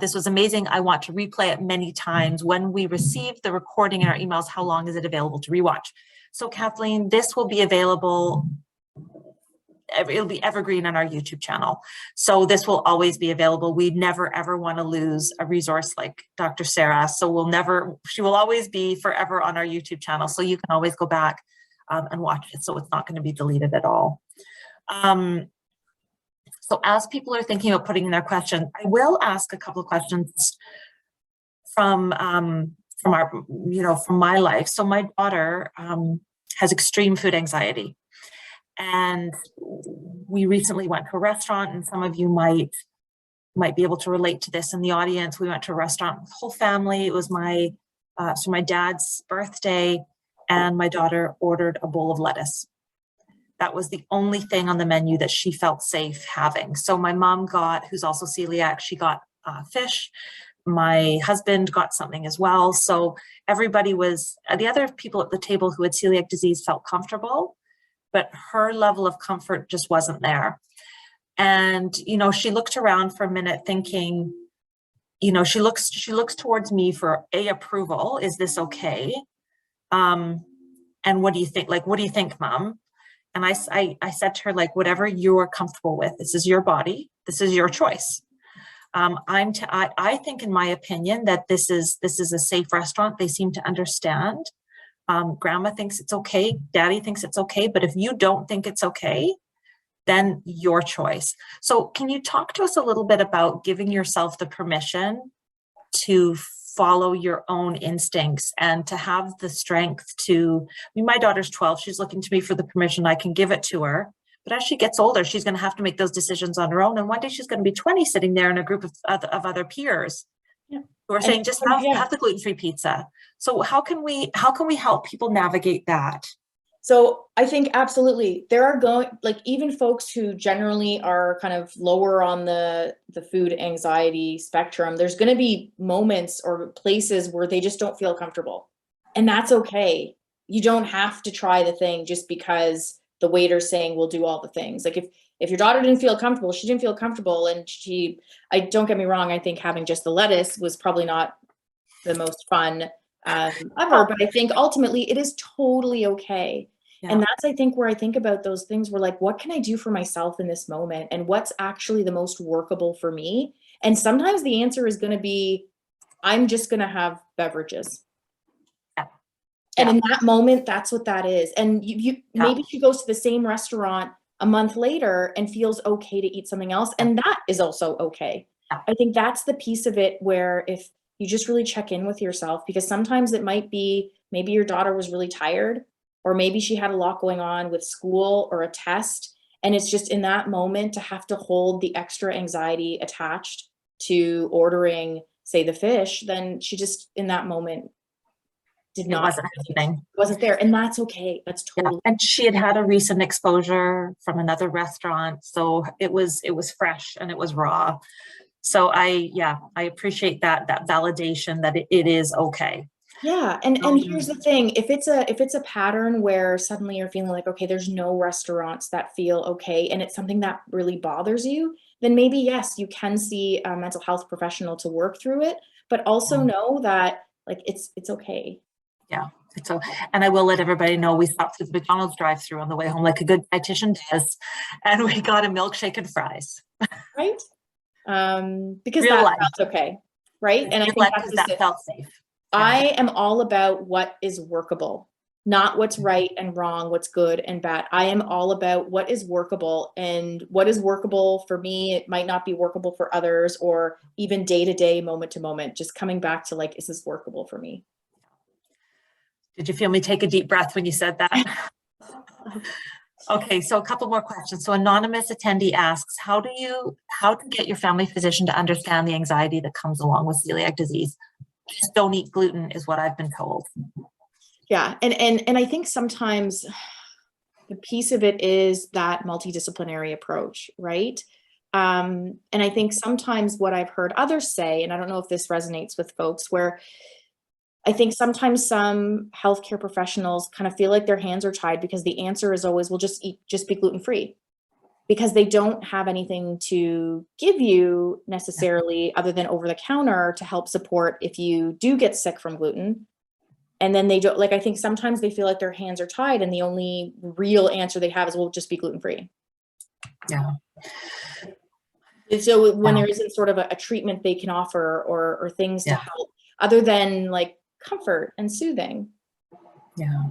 this was amazing. I want to replay it many times. When we receive the recording in our emails, how long is it available to rewatch? So Kathleen, this will be available. It'll be evergreen on our YouTube channel. So this will always be available. We never, ever want to lose a resource like Dr. Sara. So she will always be forever on our YouTube channel. So you can always go back and watch it. So it's not going to be deleted at all. So as people are thinking about putting in their questions, I will ask a couple of questions from my life. So my daughter has extreme food anxiety. And we recently went to a restaurant, and some of you might be able to relate to this in the audience. We went to a restaurant with the whole family. It was my dad's birthday, and my daughter ordered a bowl of lettuce. That was the only thing on the menu that she felt safe having. So my mom got, who's also celiac, she got fish. My husband got something as well. So everybody was, the other people at the table who had celiac disease felt comfortable, but her level of comfort just wasn't there. And, you know, she looked around for a minute thinking, you know, she looks towards me for approval. Is this okay? And what do you think? Like, what do you think, Mom? And I said to her, like, whatever you're comfortable with, this is your body. This is your choice. I think, in my opinion, that this is a safe restaurant. They seem to understand. Grandma thinks it's okay. Daddy thinks it's okay. But if you don't think it's okay, then your choice. So can you talk to us a little bit about giving yourself the permission to follow your own instincts and to have the strength to, I mean, my daughter's 12, she's looking to me for the permission. I can give it to her. But as she gets older, she's going to have to make those decisions on her own. And one day she's going to be 20 sitting there in a group of other peers who are saying, just have the gluten-free pizza. So how can we help people navigate that? So I think absolutely there are even folks who generally are kind of lower on the food anxiety spectrum, there's going to be moments or places where they just don't feel comfortable, and that's okay. You don't have to try the thing just because the waiter's saying we'll do all the things. Like if your daughter didn't feel comfortable, she didn't feel comfortable, and I don't get me wrong, I think having just the lettuce was probably not the most fun ever, but I think ultimately it is totally okay. Yeah. And that's, I think, where I think about those things where, like, what can I do for myself in this moment? And what's actually the most workable for me? And sometimes the answer is going to be, I'm just going to have beverages. Yeah. And in that moment, that's what that is. And maybe she goes to the same restaurant a month later and feels okay to eat something else. And that is also okay. Yeah. I think that's the piece of it where if you just really check in with yourself, because sometimes it might be, maybe your daughter was really tired, or maybe she had a lot going on with school or a test. And it's just in that moment to have to hold the extra anxiety attached to ordering, say, the fish, then she just in that moment wasn't there. And that's okay. That's totally. Yeah. And she had a recent exposure from another restaurant. So it was fresh and it was raw. So I appreciate that validation that it is okay. Yeah. And here's the thing, if it's a pattern where suddenly you're feeling like, okay, there's no restaurants that feel okay, and it's something that really bothers you, then maybe, yes, you can see a mental health professional to work through it, but also know that, like, it's okay. Yeah. So, and I will let everybody know, we stopped at the McDonald's drive-through on the way home, like a good dietitian does, and we got a milkshake and fries. Right. Because that felt okay. Right. And I think that felt safe. I am all about what is workable, not what's right and wrong, what's good and bad. I am all about what is workable, and what is workable for me, it might not be workable for others, or even day to day, moment to moment, just coming back to, like, is this workable for me? Did you feel me take a deep breath when you said that? Okay, so a couple more questions. So anonymous attendee asks, how to get your family physician to understand the anxiety that comes along with celiac disease? Just don't eat gluten is what I've been told. Yeah, and I think sometimes the piece of it is that multidisciplinary approach, right? And I think sometimes what I've heard others say, and I don't know if this resonates with folks, where I think sometimes some healthcare professionals kind of feel like their hands are tied because the answer is always, well, just be gluten-free, because they don't have anything to give you necessarily other than over the counter to help support if you do get sick from gluten. And then they don't, like, I think sometimes they feel like their hands are tied and the only real answer they have is, well, just be gluten-free. Yeah. So when there isn't sort of a treatment they can offer or things to help other than, like, comfort and soothing. Yeah.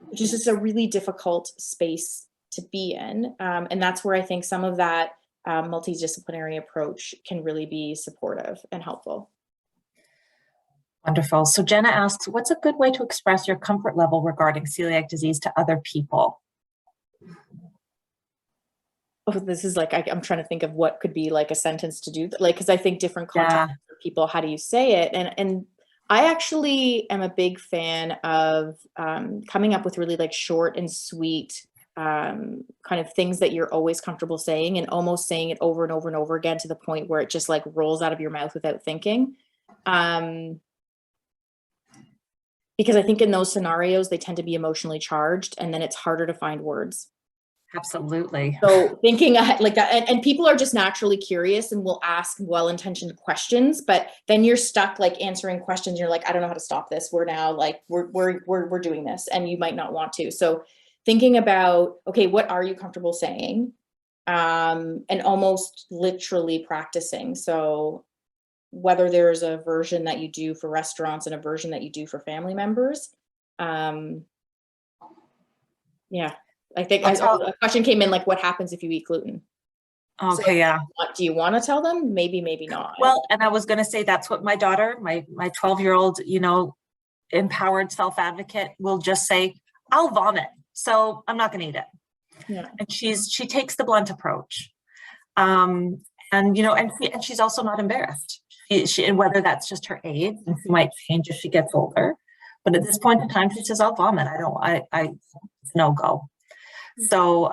Which is just a really difficult space to be in. And that's where I think some of that multidisciplinary approach can really be supportive and helpful. Wonderful. So Jenna asks, what's a good way to express your comfort level regarding celiac disease to other people? oh, this is like, I'm trying to think of what could be like a sentence to do, like, because I think different context for people, how do you say it? And I actually am a big fan of coming up with really like short and sweet kind of things that you're always comfortable saying, and almost saying it over and over and over again to the point where it just like rolls out of your mouth without thinking. Because I think in those scenarios, they tend to be emotionally charged, and then it's harder to find words. Absolutely. So thinking like that, and people are just naturally curious and will ask well-intentioned questions, but then you're stuck like answering questions. You're like, I don't know how to stop this. We're now like, we're doing this, and you might not want to. So thinking about, okay, what are you comfortable saying? And almost literally practicing. So whether there's a version that you do for restaurants and a version that you do for family members. Yeah. I think a question came in like, what happens if you eat gluten? Okay, so, yeah. Do you want to tell them? Maybe, maybe not. Well, and I was going to say that's what my daughter, my 12-year-old, empowered self-advocate will just say, I'll vomit, so I'm not going to eat it. Yeah. And she takes the blunt approach. And she's also not embarrassed. And whether that's just her age, and she might change if she gets older. But at this point in time, she says, I'll vomit. It's no go. So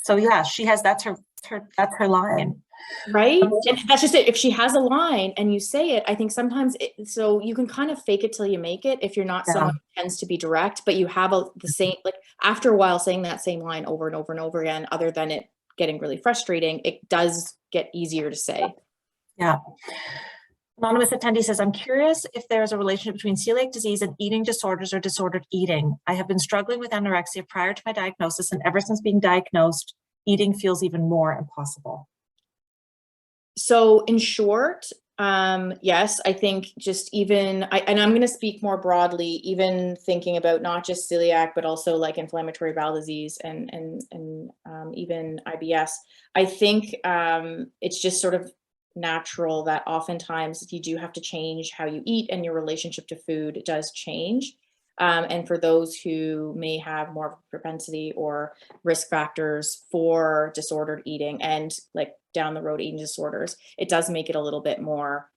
yeah, she has, that's her line. Right. And that's just it. If she has a line and you say it, I think sometimes so you can kind of fake it till you make it if you're not someone who tends to be direct, but you have the same, like after a while saying that same line over and over and over again, other than it getting really frustrating, it does get easier to say. Yeah. Anonymous attendee says, I'm curious if there's a relationship between celiac disease and eating disorders or disordered eating. I have been struggling with anorexia prior to my diagnosis, and ever since being diagnosed, eating feels even more impossible. So in short, yes, I think just and I'm going to speak more broadly, even thinking about not just celiac, but also like inflammatory bowel disease and even IBS. I think it's just sort of natural that oftentimes you do have to change how you eat, and your relationship to food does change. And for those who may have more of a propensity or risk factors for disordered eating and like down the road eating disorders, it does make it a little bit more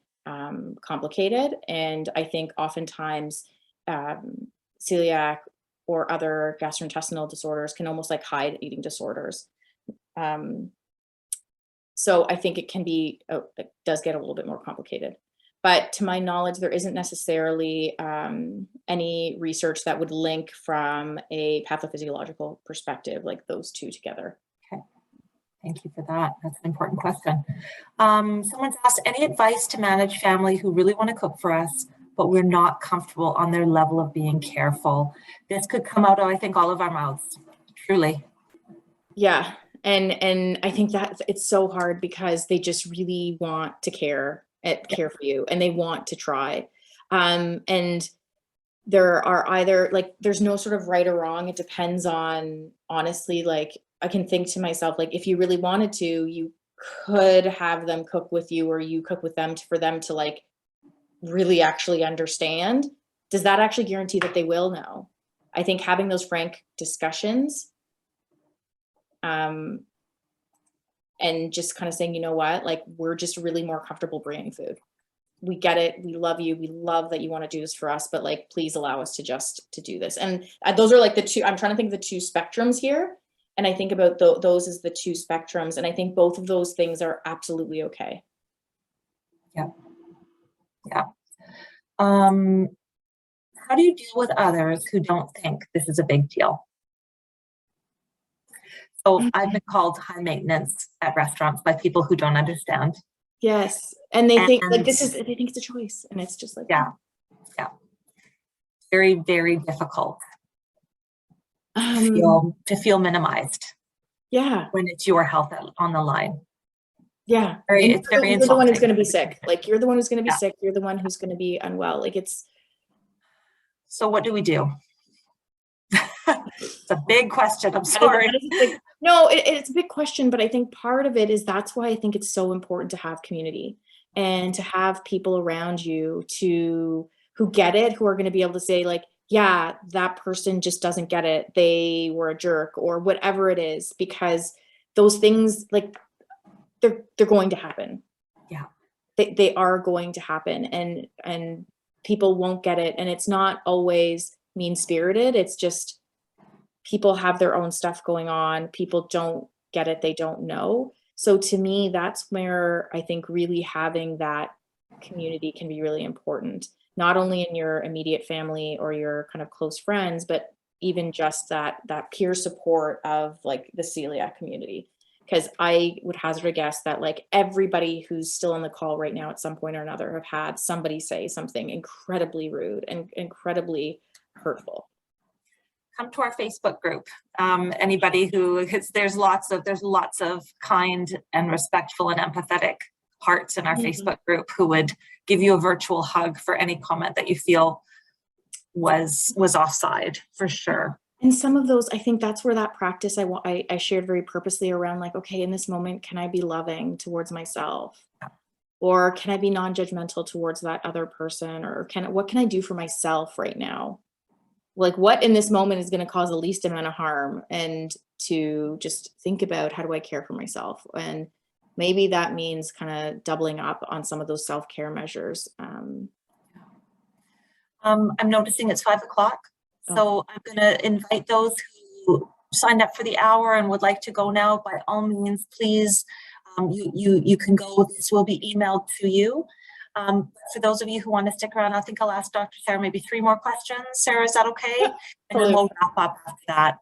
complicated. And I think oftentimes celiac or other gastrointestinal disorders can almost like hide eating disorders. So I think it does get a little bit more complicated. But to my knowledge, there isn't necessarily any research that would link from a pathophysiological perspective, like those two together. Okay, thank you for that. That's an important question. Someone's asked, any advice to manage family who really want to cook for us, but we're not comfortable on their level of being careful? This could come out of, I think, all of our mouths, truly. Yeah. And I think that it's so hard because they just really want to care for you, and they want to try. And there are either like, there's no sort of right or wrong. It depends on, honestly, like I can think to myself, like if you really wanted to, you could have them cook with you, or you cook with them for them to like really actually understand. Does that actually guarantee that they will know? I think having those frank discussions, and just kind of saying, you know what, like we're just really more comfortable bringing food. We get it. We love you. We love that you want to do this for us, but like, please allow us to do this. And those are like the two, I'm trying to think of the two spectrums here. And I think about those as the two spectrums. And I think both of those things are absolutely okay. Yeah. Yeah. How do you deal with others who don't think this is a big deal? So I've been called high maintenance at restaurants by people who don't understand. Yes. And they think like they think it's a choice, and it's just like, yeah. Very, very difficult to feel minimized. Yeah. When it's your health on the line. Yeah. It's very you're the one who's going to be sick. Like you're the one who's going to be sick. You're the one who's going to be unwell. Like so what do we do? It's a big question. I'm sorry. No, it's a big question, but I think part of it is that's why I think it's so important to have community and to have people around you who get it, who are going to be able to say like, yeah, that person just doesn't get it. They were a jerk or whatever it is, because those things, like, they're going to happen. Yeah. They are going to happen, and people won't get it. And it's not always mean-spirited. It's just people have their own stuff going on. People don't get it. They don't know. So to me, that's where I think really having that community can be really important, not only in your immediate family or your kind of close friends, but even just that peer support of like the celiac community. Because I would hazard a guess that like everybody who's still on the call right now at some point or another have had somebody say something incredibly rude and incredibly hurtful. Come to our Facebook group. Anybody who, there's lots of kind and respectful and empathetic hearts in our Facebook group who would give you a virtual hug for any comment that you feel was offside, for sure. And some of those, I think that's where that practice I shared very purposely around, like, okay, in this moment, can I be loving towards myself? Or can I be non-judgmental towards that other person? Or what can I do for myself right now? Like, what in this moment is going to cause the least amount of harm? And to just think about, how do I care for myself? And maybe that means kind of doubling up on some of those self-care measures. I'm noticing it's 5 o'clock. So I'm going to invite those who signed up for the hour and would like to go now. By all means, please, you can go. This will be emailed to you. For those of you who want to stick around, I think I'll ask Dr. Sarah maybe 3 more questions. Sarah, is that okay? Yeah, and then we'll wrap up after that.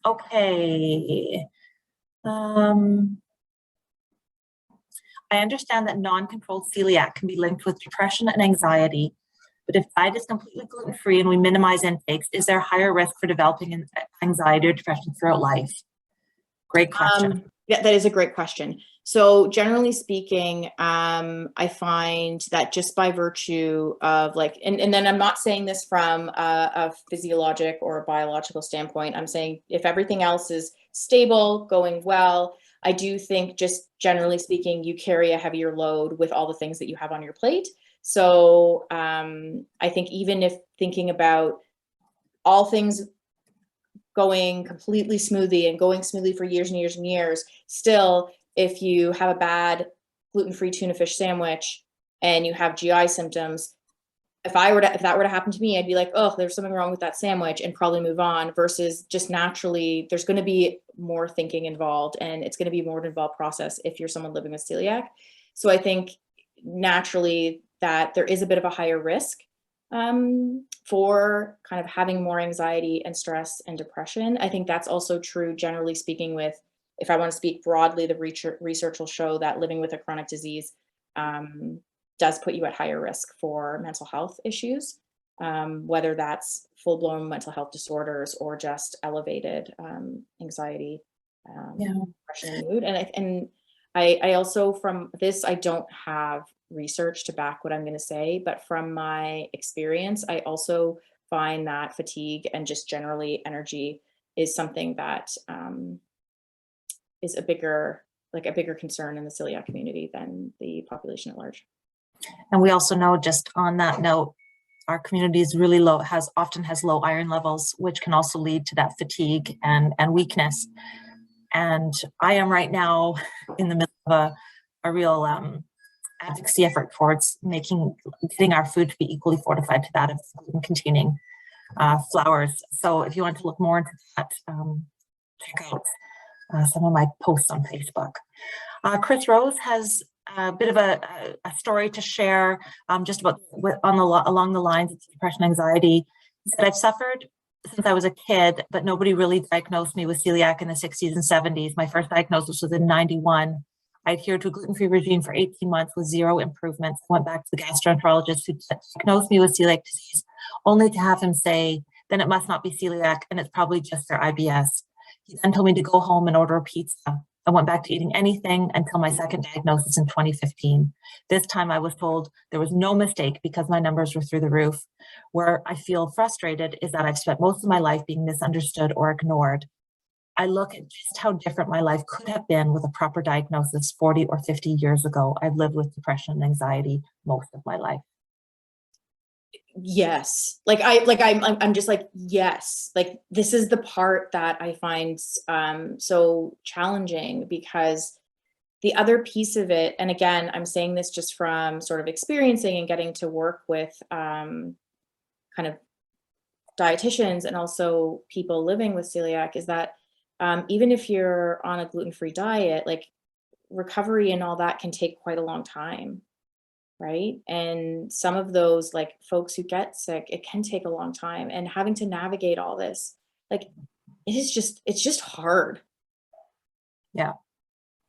Okay. I understand that non-controlled celiac can be linked with depression and anxiety. But if diet is completely gluten-free and we minimize intakes, is there a higher risk for developing anxiety or depression throughout life? Great question. Yeah, that is a great question. So generally speaking, I find that just by virtue of like, and then I'm not saying this from a physiologic or a biological standpoint. I'm saying if everything else is stable, going well, I do think just generally speaking, you carry a heavier load with all the things that you have on your plate. So I think even if thinking about all things going completely smoothly and going smoothly for years and years and years, still, if you have a bad gluten-free tuna fish sandwich and you have GI symptoms, if that were to happen to me, I'd be like, oh, there's something wrong with that sandwich, and probably move on, versus just naturally, there's going to be more thinking involved, and it's going to be more of an involved process if you're someone living with celiac. So I think naturally that there is a bit of a higher risk for kind of having more anxiety and stress and depression. I think that's also true, generally speaking, with, if I want to speak broadly, the research will show that living with a chronic disease does put you at higher risk for mental health issues, whether that's full-blown mental health disorders or just elevated anxiety, depression, and mood. And I also, from this, I don't have research to back what I'm going to say, but from my experience, I also find that fatigue and just generally energy is something that is a bigger concern in the celiac community than the population at large. And we also know, just on that note, our community is really low, often has low iron levels, which can also lead to that fatigue and weakness. And I am right now in the middle of a real advocacy effort towards getting our food to be equally fortified to that of gluten-containing flours. So if you want to look more into that, check out some of my posts on Facebook. Chris Rose has a bit of a story to share, just about along the lines of depression, anxiety. He said, I've suffered since I was a kid, but nobody really diagnosed me with celiac in the 60s and 70s. My first diagnosis was in 91. I adhered to a gluten-free regime for 18 months with 0 improvements. I went back to the gastroenterologist who diagnosed me with celiac disease, only to have him say, then it must not be celiac and it's probably just their IBS. He then told me to go home and order a pizza. I went back to eating anything until my second diagnosis in 2015. This time I was told there was no mistake because my numbers were through the roof. Where I feel frustrated is that I've spent most of my life being misunderstood or ignored. I look at just how different my life could have been with a proper diagnosis 40 or 50 years ago. I've lived with depression and anxiety most of my life. yes, I'm just like, yes, like this is the part that I find so challenging, because the other piece of it, and again, I'm saying this just from sort of experiencing and getting to work with kind of dietitians and also people living with celiac, is that even if you're on a gluten-free diet, like recovery and all that can take quite a long time, right? And some of those like folks who get sick, it can take a long time, and having to navigate all this, like it's just hard. Yeah.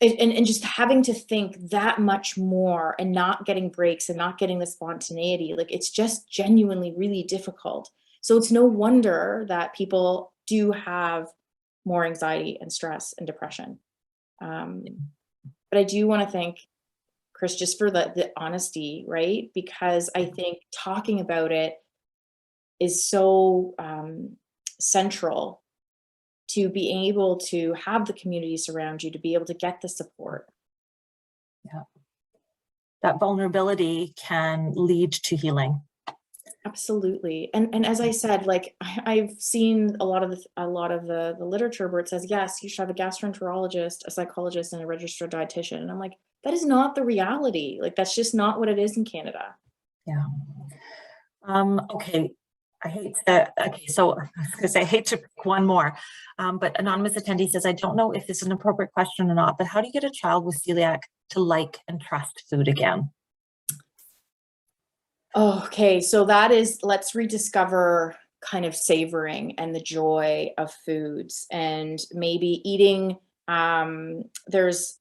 And just having to think that much more and not getting breaks and not getting the spontaneity, like it's just genuinely really difficult. So it's no wonder that people do have more anxiety and stress and depression. Um, but I do want to thank Chris just for the honesty, right? Because I think talking about it is so central to being able to have the community surround you, to be able to get the support. Yeah. That vulnerability can lead to healing. Absolutely. And as I said, like I've seen a lot of the literature where it says, yes, you should have a gastroenterologist, a psychologist, and a registered dietitian. And I'm like, that is not the reality. Like that's just not what it is in Canada. Yeah. Okay. I hate to, okay, so I was gonna say, I hate to pick one more, but anonymous attendee says, I don't know if this is an appropriate question or not, but how do you get a child with celiac to like and trust food again? Okay, so that is, let's rediscover kind of savoring and the joy of foods, and maybe eating. This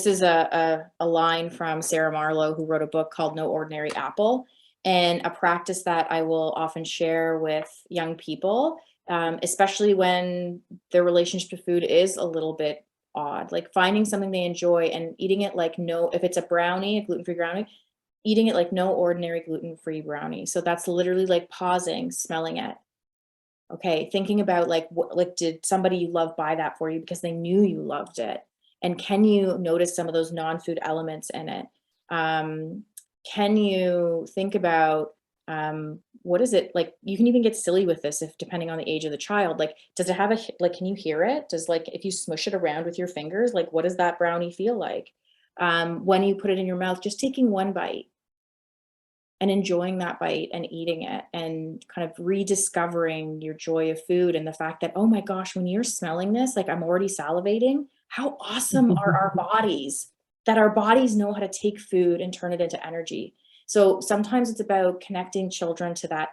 is a line from Sarah Marlowe, who wrote a book called No Ordinary Apple, and a practice that I will often share with young people, especially when their relationship to food is a little bit odd, like finding something they enjoy and eating it like no, if it's a brownie, a gluten-free brownie, eating it like no ordinary gluten-free brownie. So that's literally like pausing, smelling it. Okay, thinking about like what, like did somebody you love buy that for you because they knew you loved it? And can you notice some of those non-food elements in it? Can you think about what is it like? You can even get silly with this if depending on the age of the child. Like, does it have a like? Can you hear it? Does like if you smush it around with your fingers, like what does that brownie feel like? When you put it in your mouth, just taking one bite and enjoying that bite and eating it and kind of rediscovering your joy of food and the fact that, oh my gosh, when you're smelling this, like I'm already salivating. How awesome are our bodies, that our bodies know how to take food and turn it into energy. So sometimes it's about connecting children to that,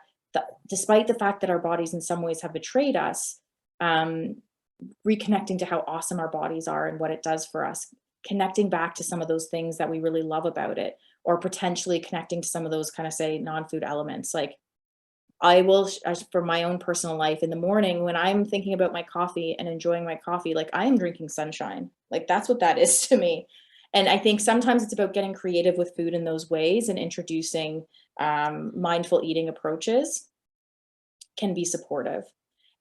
despite the fact that our bodies in some ways have betrayed us, reconnecting to how awesome our bodies are and what it does for us, connecting back to some of those things that we really love about it, or potentially connecting to some of those kind of say non-food elements. Like I will, for my own personal life in the morning, when I'm thinking about my coffee and enjoying my coffee, like I am drinking sunshine. Like that's what that is to me. And I think sometimes it's about getting creative with food in those ways, and introducing mindful eating approaches can be supportive.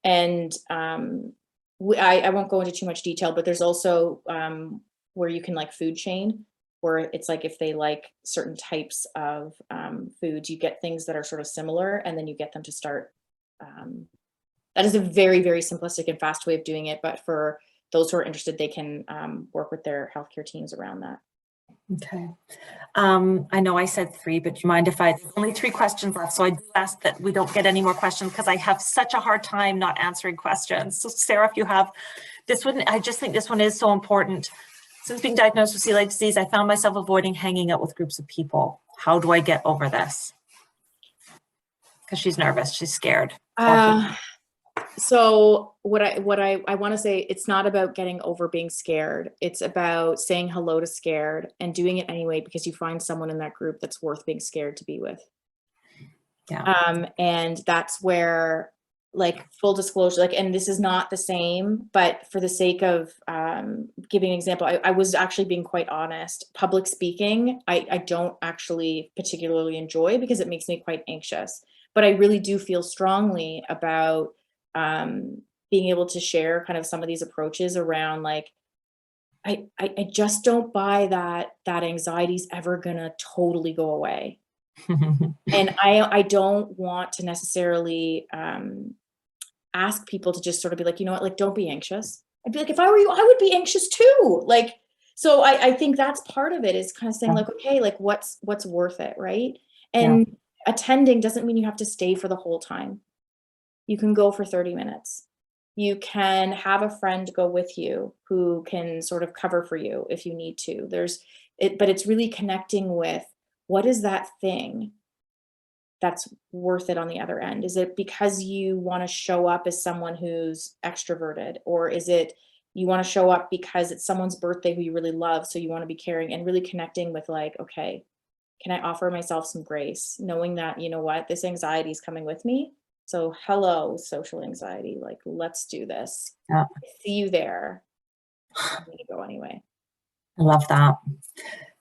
And I won't go into too much detail, but there's also where you can like food chain, where it's like if they like certain types of foods, you get things that are sort of similar, and then you get them to start. That is a very, very simplistic and fast way of doing it, but for those who are interested, they can work with their healthcare teams around that. Okay. I know I said 3, but do you mind if there's only 3 questions left. So I do ask that we don't get any more questions because I have such a hard time not answering questions. So Sarah, if you have this one, I just think this one is so important. Since being diagnosed with celiac disease, I found myself avoiding hanging out with groups of people. How do I get over this? Because she's nervous, she's scared. So what I want to say, it's not about getting over being scared. It's about saying hello to scared and doing it anyway, because you find someone in that group that's worth being scared to be with. Yeah. And that's where, like, full disclosure, like, and this is not the same, but for the sake of giving an example, I was actually being quite honest. Public speaking, I don't actually particularly enjoy because it makes me quite anxious. But I really do feel strongly about being able to share kind of some of these approaches around, like, I just don't buy that anxiety is ever gonna totally go away. And I don't want to necessarily ask people to just sort of be like, you know what, like, don't be anxious. I'd be like, if I were you, I would be anxious too. Like, so I think that's part of it, is kind of saying like, okay, like what's worth it, right? And attending doesn't mean you have to stay for the whole time. You can go for 30 minutes. You can have a friend go with you who can sort of cover for you if you need to. But it's really connecting with, what is that thing that's worth it on the other end? Is it because you want to show up as someone who's extroverted, or is it you want to show up because it's someone's birthday who you really love, so you want to be caring, and really connecting with like, okay, can I offer myself some grace, knowing that, you know what, this anxiety is coming with me. So hello, social anxiety, like, let's do this. Yeah. See you there. I'm gonna go anyway. I love that.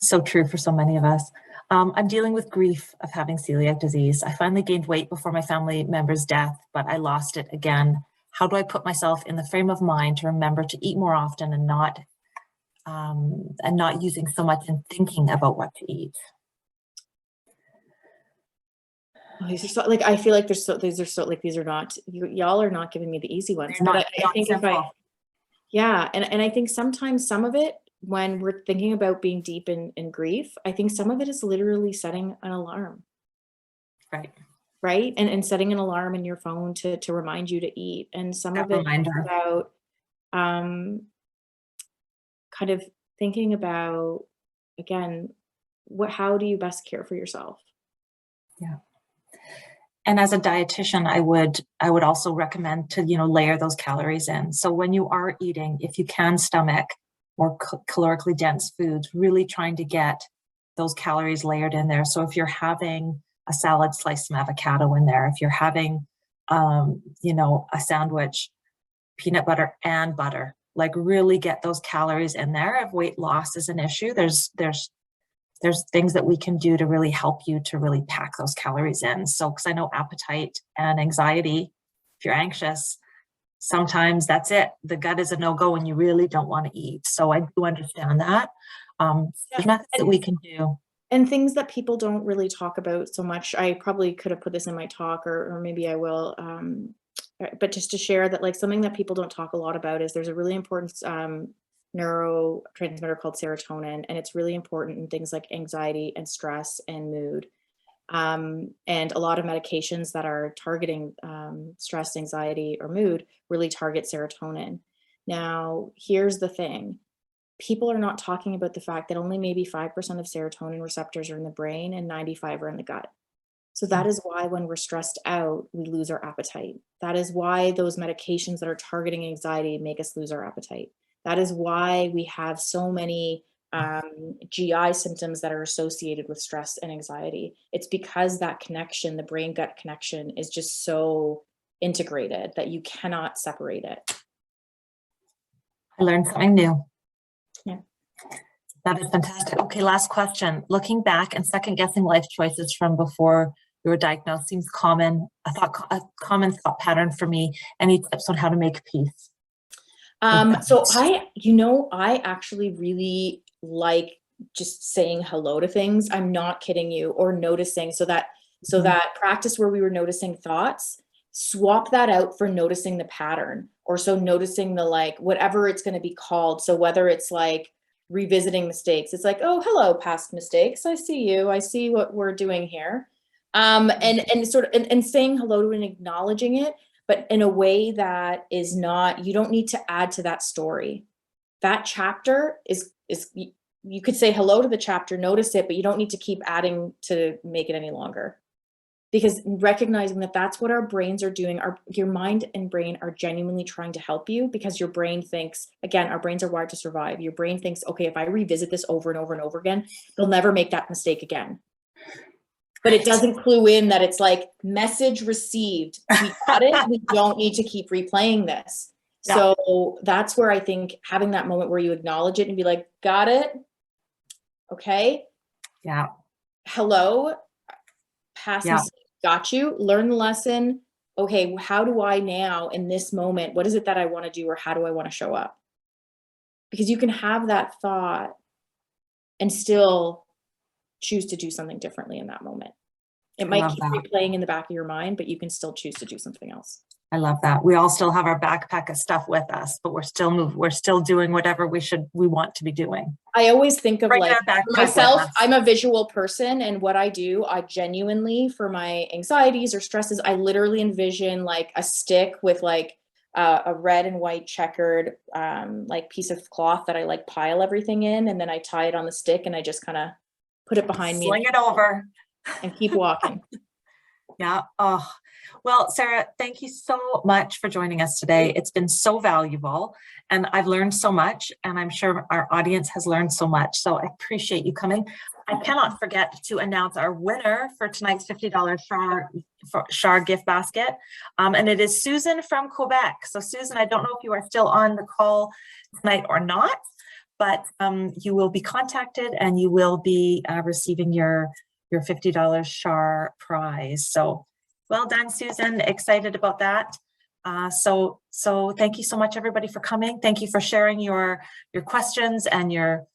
So true for so many of us. I'm dealing with grief of having celiac disease. I finally gained weight before my family member's death, but I lost it again. How do I put myself in the frame of mind to remember to eat more often and not using so much in thinking about what to eat? Oh, these are so, like, I feel like these are so, like, these are not, y'all are not giving me the easy ones. But I think and I think sometimes some of it, when we're thinking about being deep in grief, I think some of it is literally setting an alarm. Right. Right? And setting an alarm in your phone to remind you to eat. And some That of it is reminder. about um, kind of thinking about, again, how do you best care for yourself? Yeah. And as a dietitian, I would also recommend to, layer those calories in. So when you are eating, if you can stomach more calorically dense foods, really trying to get those calories layered in there. So if you're having a salad, slice some avocado in there. If you're having, a sandwich, peanut butter and butter, like really get those calories in there. If weight loss is an issue, there's things that we can do to really help you to really pack those calories in. So, because I know appetite and anxiety, if you're anxious, sometimes that's it. The gut is a no-go and you really don't want to eat. So I do understand that. There's methods that we can do. And things that people don't really talk about so much. I probably could have put this in my talk, or maybe I will. But just to share that, like, something that people don't talk a lot about is there's a really important neurotransmitter called serotonin, and it's really important in things like anxiety and stress and mood. And a lot of medications that are targeting stress, anxiety, or mood really target serotonin. Now, here's the thing. People are not talking about the fact that only maybe 5% of serotonin receptors are in the brain and 95 are in the gut. So that is why when we're stressed out, we lose our appetite. That is why those medications that are targeting anxiety make us lose our appetite. That is why we have so many GI symptoms that are associated with stress and anxiety. It's because that connection, the brain gut connection, is just so integrated that you cannot separate it. I learned something new. Yeah. That is fantastic. Okay, last question. Looking back and second guessing life choices from before you were diagnosed seems common. A common thought pattern for me. Any tips on how to make peace? So I actually really like just saying hello to things. I'm not kidding you, or noticing. So that practice where we were noticing thoughts, swap that out for noticing the pattern, or so noticing the, like, whatever it's going to be called. So whether it's like revisiting mistakes, it's like, oh, hello, past mistakes. I see you. I see what we're doing here. And sort of, and saying hello to and acknowledging it, but in a way that is not, you don't need to add to that story. That chapter is you could say hello to the chapter, notice it, but you don't need to keep adding to make it any longer. Because recognizing that that's what our brains are doing, your mind and brain are genuinely trying to help you, because your brain thinks, again, our brains are wired to survive. Your brain thinks, okay, if I revisit this over and over and over again, they'll never make that mistake again. But it doesn't clue in that it's like, message received. We got it. We don't need to keep replaying this. Yeah. So that's where I think having that moment where you acknowledge it and be like, got it. Okay. Yeah. Hello. Past mistake. Got you. Learn the lesson. Okay. How do I now in this moment, what is it that I want to do, or how do I want to show up? Because you can have that thought and still choose to do something differently in that moment. It might keep replaying in the back of your mind, but you can still choose to do something else. I love that. We all still have our backpack of stuff with us, but we're still doing whatever we want to be doing. I always think of like myself, with I'm a visual person, and what I do, I genuinely, for my anxieties or stresses, I literally envision like a stick with like a red and white checkered like piece of cloth that I like pile everything in, and then I tie it on the stick and I just kind of put it behind me. Sling it over. And keep walking. Yeah. Oh, well, Sarah, thank you so much for joining us today. It's been so valuable, and I've learned so much, and I'm sure our audience has learned so much. So I appreciate you coming. I cannot forget to announce our winner for tonight's $50 Char gift basket. And it is Susan from Quebec. So Susan, I don't know if you are still on the call tonight or not, but you will be contacted and you will be receiving your $50 Char prize. So well done, Susan. Excited about that. So thank you so much, everybody, for coming. Thank you for sharing your questions and your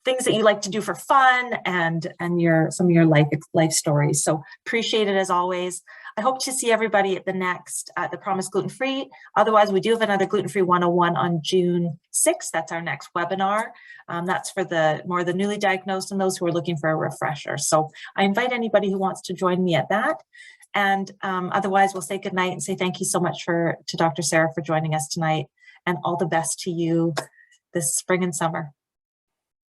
things that you like to do for fun and some of your life stories. So appreciate it as always. I hope to see everybody at the Promise Gluten Free. Otherwise, we do have another Gluten Free 101 on June 6th. That's our next webinar. That's for the newly diagnosed and those who are looking for a refresher. So I invite anybody who wants to join me at that. And otherwise, we'll say goodnight and say thank you so much to Dr. Sarah for joining us tonight, and all the best to you this spring and summer.